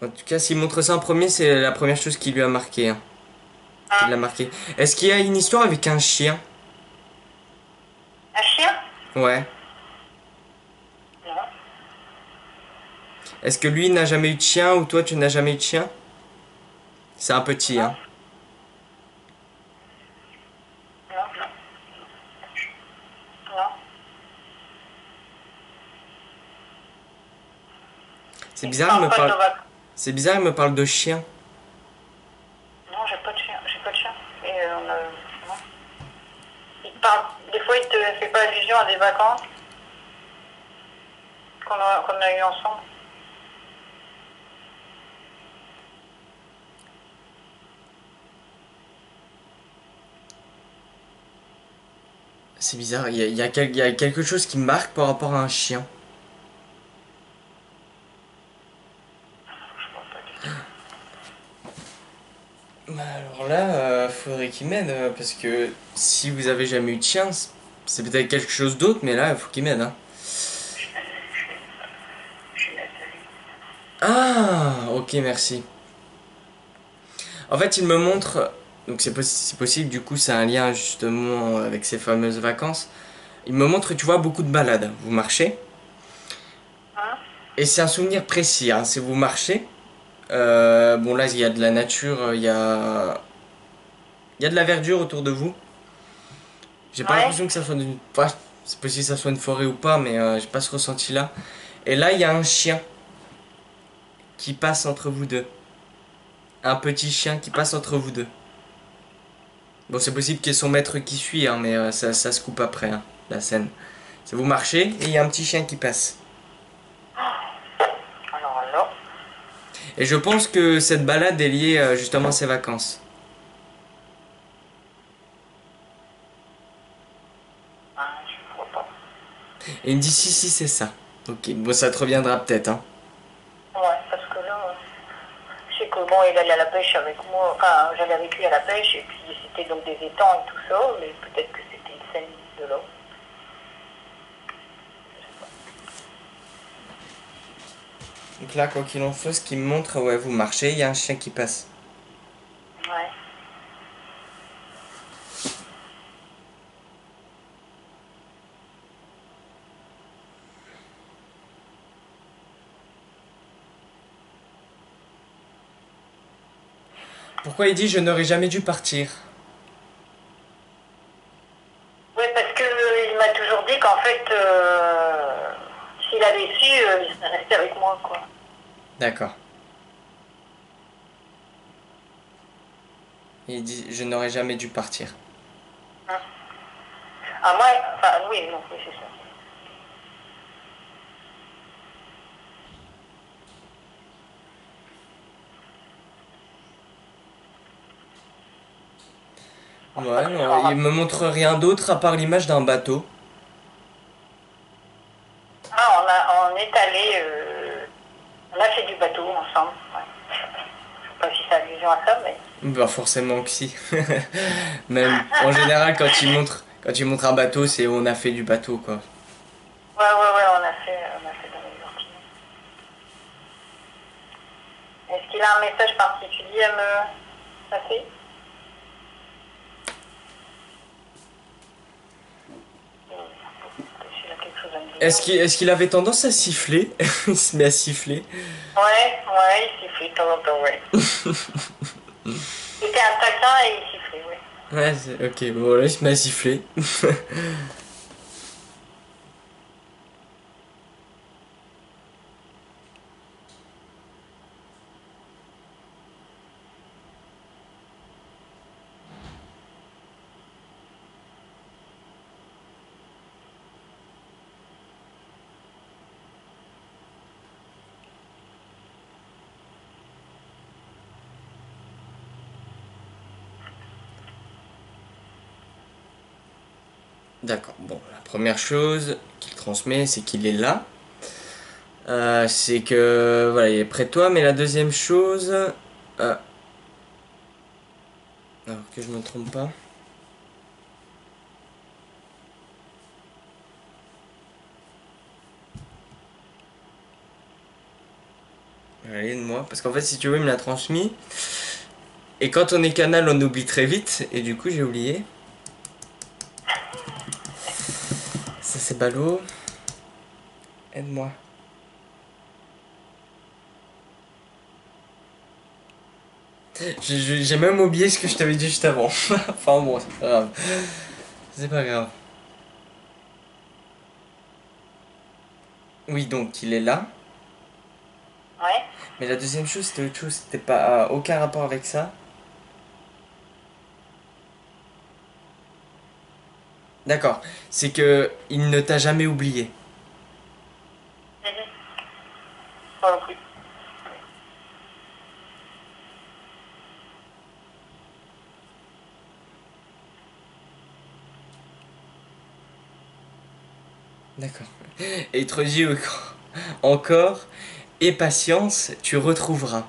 En tout cas, s'il montre ça en premier, c'est la première chose qui lui a marqué, hein, qui Hein? l'a marqué. Est-ce qu'il y a une histoire avec un chien? Un chien? Ouais. Non. Est-ce que lui n'a jamais eu de chien ou toi tu n'as jamais eu de chien? C'est un petit, Non. hein. Non. Non. C'est Il bizarre, il parle me pas de parle. nos vacances. C'est bizarre, il me parle de chien. Non, j'ai pas de chien. J'ai pas de chien. Et non. Il parle, des fois, il te fait pas allusion à des vacances qu'on a eues ensemble. C'est bizarre, il y a, il y a quelque chose qui me marque par rapport à un chien. Bah alors là, faudrait qu'il m'aide, parce que si vous avez jamais eu de chien, c'est peut-être quelque chose d'autre, mais là, il faut qu'il m'aide, hein. Je suis Nathalie. Ah, ok, merci. En fait, il me montre, donc c'est possible, du coup, c'est un lien justement avec ces fameuses vacances. Il me montre, tu vois, beaucoup de balades. Vous marchez, Hein? et c'est un souvenir précis, hein, c'est vous marchez. Bon, là, il y a de la nature, il y a de la verdure autour de vous. J'ai pas Ouais. l'impression que ça soit une. Enfin, c'est possible que ça soit une forêt ou pas, mais j'ai pas ce ressenti-là. Et là, il y a un chien qui passe entre vous deux. Un petit chien qui passe entre vous deux. Bon, c'est possible qu'il y ait son maître qui suit, hein, mais ça se coupe après, hein, la scène. C'est vous marchez et il y a un petit chien qui passe. Alors là, Et je pense que cette balade est liée justement à ses vacances. je vois pas. Et il me dit si, c'est ça. Ok, bon, ça te reviendra peut-être, hein. Ouais, parce que là, je sais que bon, il allait à la pêche avec moi, enfin, j'allais avec lui à la pêche, et puis c'était donc des étangs et tout ça, mais peut-être que c'était une scène de là. Donc là, quoi qu'il en soit, ce qui me montre, ouais, vous marchez, il y a un chien qui passe. Ouais. Pourquoi il dit je n'aurais jamais dû partir? Oui, parce que il m'a toujours dit qu'en fait, s'il avait su, il serait resté avec moi, quoi. D'accord. Il dit je n'aurais jamais dû partir. Hein. Ah, moi, enfin, oui, non, oui, c'est ça. Je pense pas Ouais, qu'il non, s'en il rappelle. me montre rien d'autre à part l'image d'un bateau. Ah, on est allé, on a fait du bateau ensemble. Ouais. Je sais pas si c'est allusion à ça, mais. Bah forcément que si. Même en général quand il montre un bateau, c'est on a fait du bateau quoi. Ouais, on a fait dans les Antilles. Est-ce qu'il a un message particulier à me passer? S'il a quelque chose à me dire. Est-ce qu'il avait tendance à siffler? Il se met à siffler. Ouais, il sifflait de temps en temps, ouais. Il était un taquin et il sifflait, ouais. Ouais, ok, bon là il se met à siffler. D'accord, bon, la première chose qu'il transmet, c'est qu'il est là. C'est que voilà, il est près de toi, mais la deuxième chose. Alors que je me trompe pas. Allez, de moi. Parce qu'en fait, si tu veux, il me l'a transmis. Et quand on est canal, on oublie très vite. Et du coup, j'ai oublié. Ça, c'est ballot. Aide-moi. J'ai même oublié ce que je t'avais dit juste avant. Enfin bon, c'est pas grave. C'est pas grave. Oui, donc il est là. Ouais. Mais la deuxième chose, c'était autre chose. C'était pas aucun rapport avec ça. D'accord. C'est que il ne t'a jamais oublié. Mhm. Pas non plus. D'accord. Et il te redit encore. Et patience, tu retrouveras.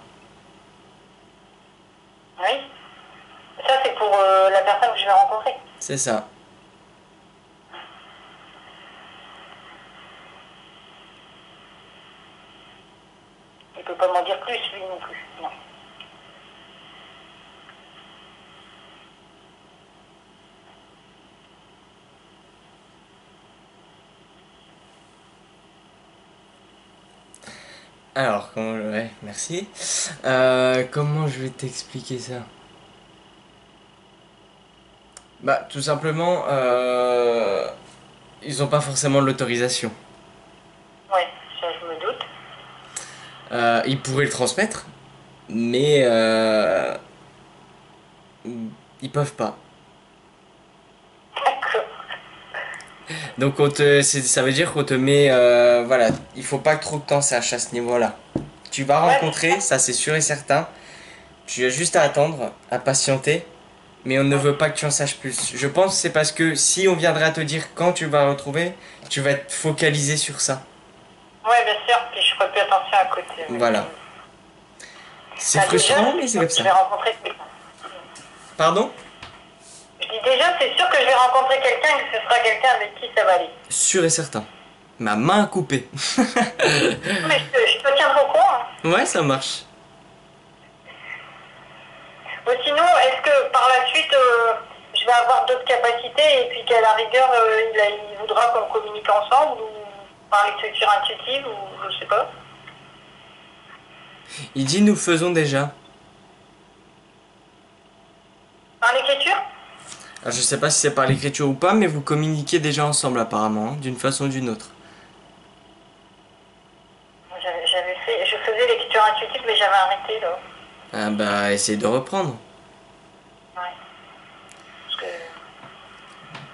Oui. C'est ça. Il peut pas m'en dire plus, lui non plus. Non. Alors, comment... Ouais, merci. Comment je vais t'expliquer ça? Bah, tout simplement, ils ont pas forcément l'autorisation. Ouais, ça je me doute. Ils pourraient le transmettre, mais ils peuvent pas. D'accord. Donc ça veut dire qu'on te met, voilà, il faut pas que trop de temps sache à ce niveau-là. Tu vas Ouais, rencontrer, ça c'est sûr et certain. Tu as juste à attendre, à patienter, mais on ne veut pas que tu en saches plus. Je pense que c'est parce que si on viendrait à te dire quand tu vas retrouver, tu vas être focalisé sur ça. ouais, bien sûr, puis je ferai plus attention à côté. Mais... Voilà. C'est Bah, déjà, frustrant, mais c'est c'est sûr comme que je ça. vais rencontrer quelqu'un. Pardon? Je dis déjà, c'est sûr que je vais rencontrer quelqu'un et que ce sera quelqu'un avec qui ça va aller. Sûr et certain. Ma main coupée. Mais je te tiendrai au courant. Hein. Ouais, ça marche. Ou sinon, est-ce que par la suite, je vais avoir d'autres capacités et puis qu'à la rigueur, il voudra qu'on communique ensemble ou par l'écriture intuitive ou je sais pas. Il dit nous le faisons déjà. Par l'écriture? Alors, je sais pas si c'est par l'écriture ou pas, mais vous communiquez déjà ensemble apparemment, hein, d'une façon ou d'une autre. J'avais fait, je faisais l'écriture intuitive mais j'avais arrêté là. Ah bah, essayez de reprendre. Ouais. Parce que...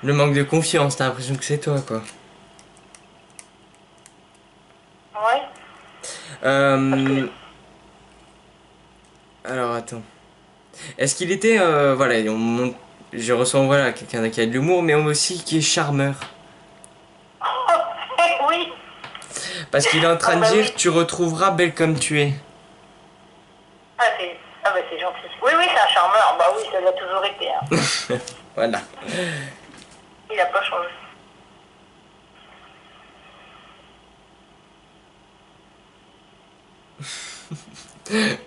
Le manque de confiance, t'as l'impression que c'est toi, quoi. Ouais. Parce que... Euh... Alors, attends. Est-ce qu'il était, voilà, je ressens, voilà, quelqu'un qui a de l'humour, mais aussi qui est charmeur. oui. Parce qu'il est en train Ah de bah dire, oui. tu retrouveras belle comme tu es. Ah bah c'est gentil. Oui, oui, c'est un charmeur. Bah oui, ça l'a toujours été. Hein. Voilà. Il a pas changé.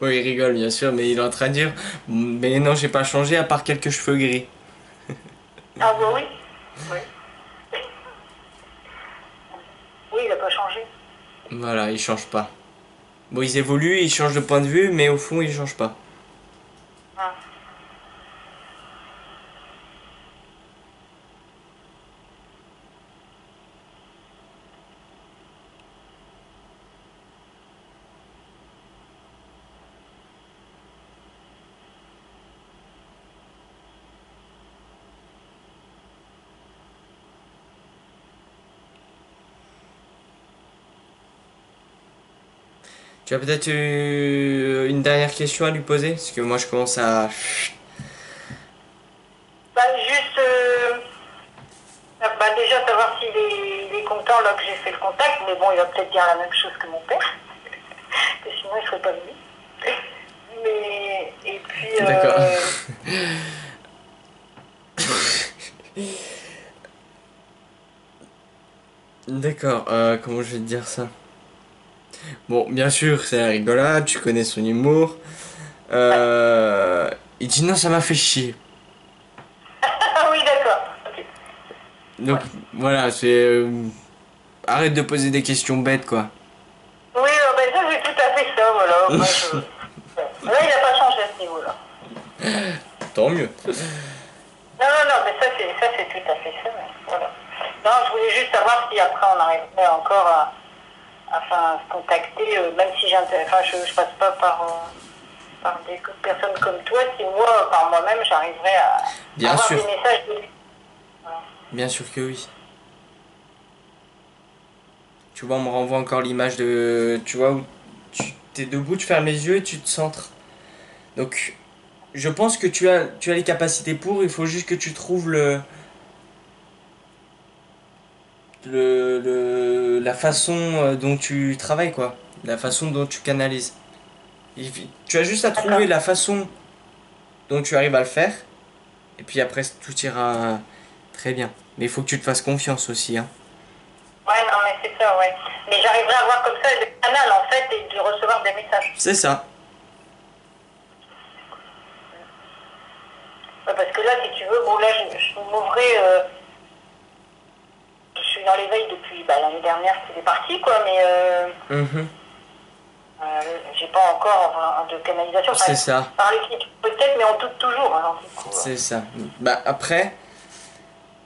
Oui, il rigole, bien sûr, mais il est en train de dire, mais non, j'ai pas changé à part quelques cheveux gris. Ah bah oui. Oui. Oui, il a pas changé. Voilà, il change pas. Bon, ils évoluent, ils changent de point de vue, mais au fond, ils changent pas. Hein. Tu as peut-être une dernière question à lui poser? Parce que moi, je commence à... Bah juste, bah déjà savoir il est content là que j'ai fait le contact, mais bon, il va peut-être dire la même chose que mon père, que sinon il serait pas venu. Mais et puis D'accord. D'accord, comment je vais te dire ça? Bon, bien sûr, c'est la rigolade, tu connais son humour. ouais. Il dit non, ça m'a fait chier. Ah oui, d'accord. Ok. Donc Ouais. voilà, c'est... arrête de poser des questions bêtes, quoi. Oui, ben ça c'est tout à fait ça, voilà. Moi, ouais. Là, il n'a pas changé à ce niveau-là. Tant mieux. Non, non, non, mais ça c'est tout à fait ça. Mais voilà. Non, je voulais juste savoir si après on arriverait encore à enfin, se contacter, même si enfin, je passe pas par des personnes comme toi, si moi, par moi-même, j'arriverais à Bien avoir sûr, des messages de lui. Voilà. bien sûr que oui. Tu vois, on me renvoie encore l'image de... Tu vois, où tu t'es debout, tu fermes les yeux et tu te centres. Donc, je pense que tu as les capacités pour, il faut juste que tu trouves la façon dont tu travailles, quoi. La façon dont tu canalises. Tu as juste à trouver D'accord. la façon dont tu arrives à le faire. Et puis après, tout ira très bien. Mais il faut que tu te fasses confiance aussi, hein. Ouais, non, mais c'est ça, ouais. Mais j'arriverai à voir comme ça le canal, en fait, et de recevoir des messages. C'est ça. Ouais, parce que là, si tu veux, bon, là, je m'ouvrais... je suis dans l'éveil depuis l'année dernière, c'est parti, quoi, mais Mhm. j'ai pas encore de canalisation. C'est Enfin, ça. par l'équipe, peut-être, mais on doute toujours, alors du coup... C'est ça. Bah après,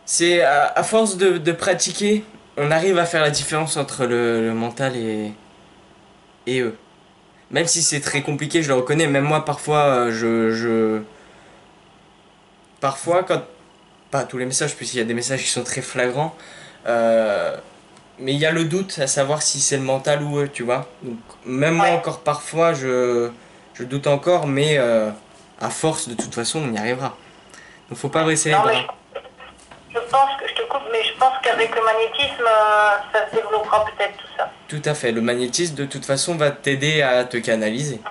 c'est à force de pratiquer, on arrive à faire la différence entre le mental et eux. Même si c'est très compliqué, je le reconnais. Même moi, parfois, parfois, quand... Pas tous les messages, puisqu'il y a des messages qui sont très flagrants. euh, mais il y a le doute à savoir si c'est le mental ou eux, tu vois. Donc, même moi, Ouais. encore parfois, je doute encore, mais à force, de toute façon, on y arrivera. Donc, faut pas Ouais. baisser les Non, mais bras. je pense que, je te coupe, mais je pense qu'avec le magnétisme, ça se développera peut-être tout ça. Tout à fait. Le magnétisme, de toute façon, va t'aider à te canaliser.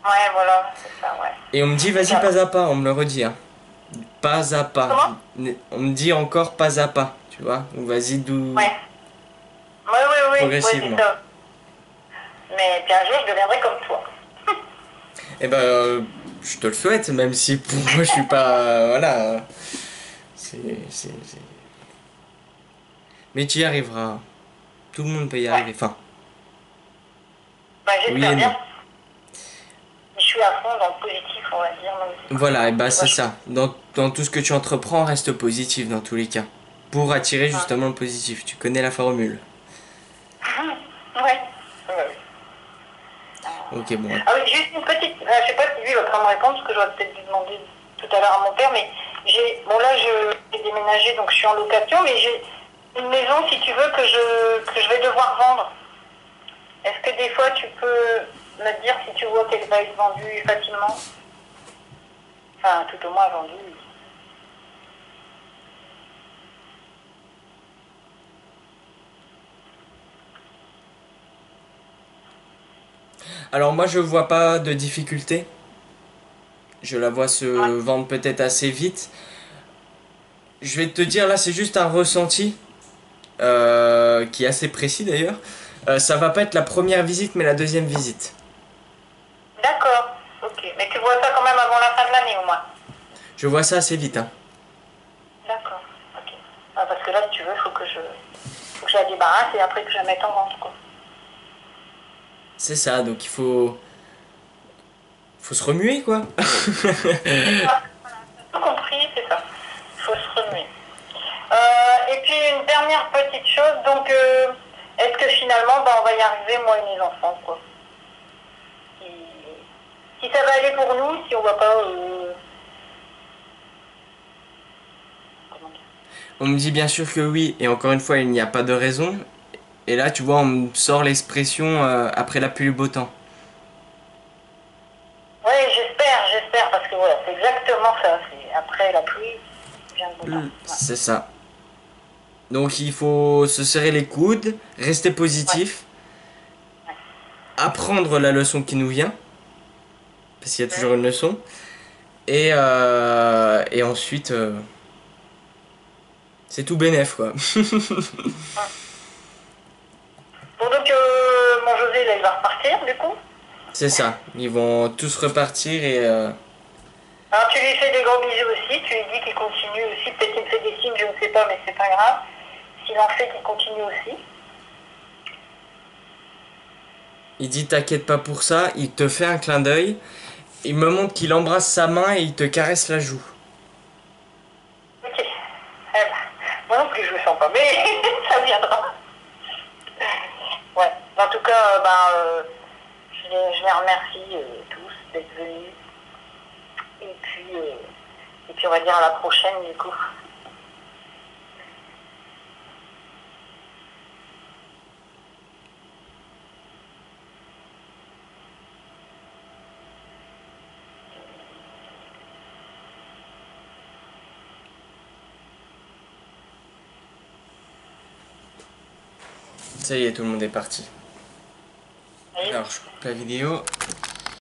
Ouais, voilà, c'est ça, ouais. Et on me dit, vas-y, Tiens. pas à pas, on me le redit, hein. Pas à pas. Comment? On me dit encore pas à pas, tu vois. Ou vas-y, Ouais. Oui, oui, oui, ouais, c'est progressivement. ça. Mais puis un jour, je deviendrai comme toi. Eh ben, je te le souhaite, même si pour moi, je suis pas. Voilà. C'est, c'est- Mais tu y arriveras. Tout le monde peut y Ouais. arriver. Enfin, Bah, oui j'espère et non. bien. Je suis à fond dans le positif, on va dire. Donc, du coup, Voilà, et bah tu vois, c'est ça. Dans tout ce que tu entreprends, reste positif dans tous les cas. Pour attirer ouais. justement le positif. Tu connais la formule. Ouais. Ouais. Ok, bon. Ah oui, juste une petite. Je sais pas si lui va quand me répondre, parce que j'aurais peut-être dû demander tout à l'heure à mon père, mais j'ai. Bon, là, j'ai déménagé, donc je suis en location, mais j'ai une maison, si tu veux, que je vais devoir vendre. Est-ce que des fois, tu peux me dire si tu vois qu'elle va être vendue facilement? Enfin, tout au moins vendue. Alors moi, je vois pas de difficulté. Je la vois se Ouais. vendre peut-être assez vite. Je vais te dire là, c'est juste un ressenti qui est assez précis d'ailleurs. Ça va pas être la première visite, mais la deuxième visite. D'accord, ok. Mais tu vois ça quand même avant la fin de l'année au moins. Je vois ça assez vite, hein. D'accord, ok. Ah, parce que là, si tu veux, faut que je la débarrasse et après que je la mette en vente, quoi. C'est ça, donc faut se remuer quoi. C'est ça, voilà, t'as tout compris, c'est ça. Il faut se remuer. Et puis une dernière petite chose, donc est-ce que finalement, on va y arriver, moi et mes enfants, quoi. Si, si ça va aller pour nous, si on va pas... comment dire. On me dit bien sûr que oui, et encore une fois, il n'y a pas de raison. Et là, tu vois, on me sort l'expression après la pluie le beau temps. Oui, j'espère, parce que voilà, c'est exactement ça. C'est après la pluie, vient le beau temps. Ouais. C'est ça. Donc il faut se serrer les coudes, rester Ouais. positif, apprendre la leçon qui nous vient, parce qu'il y a toujours Mhm. une leçon, et ensuite, c'est tout bénef quoi. Bon, donc, mon José, là, il va repartir, du coup. C'est ça. Ils vont tous repartir et Alors, tu lui fais des gros bisous aussi. Tu lui dis qu'il continue aussi. Peut-être qu'il me fait des signes, je ne sais pas, mais c'est pas grave. S'il en fait, qu'il continue aussi. il dit t'inquiète pas pour ça, il te fait un clin d'œil, il me montre qu'il embrasse sa main et il te caresse la joue. Ok. Eh ben, moi non plus, je le sens pas, mais ça viendra. Ouais. En tout cas, je les remercie tous d'être venus. Et puis, on va dire à la prochaine, du coup. Ça y est, tout le monde est parti. Oui. Alors je coupe la vidéo.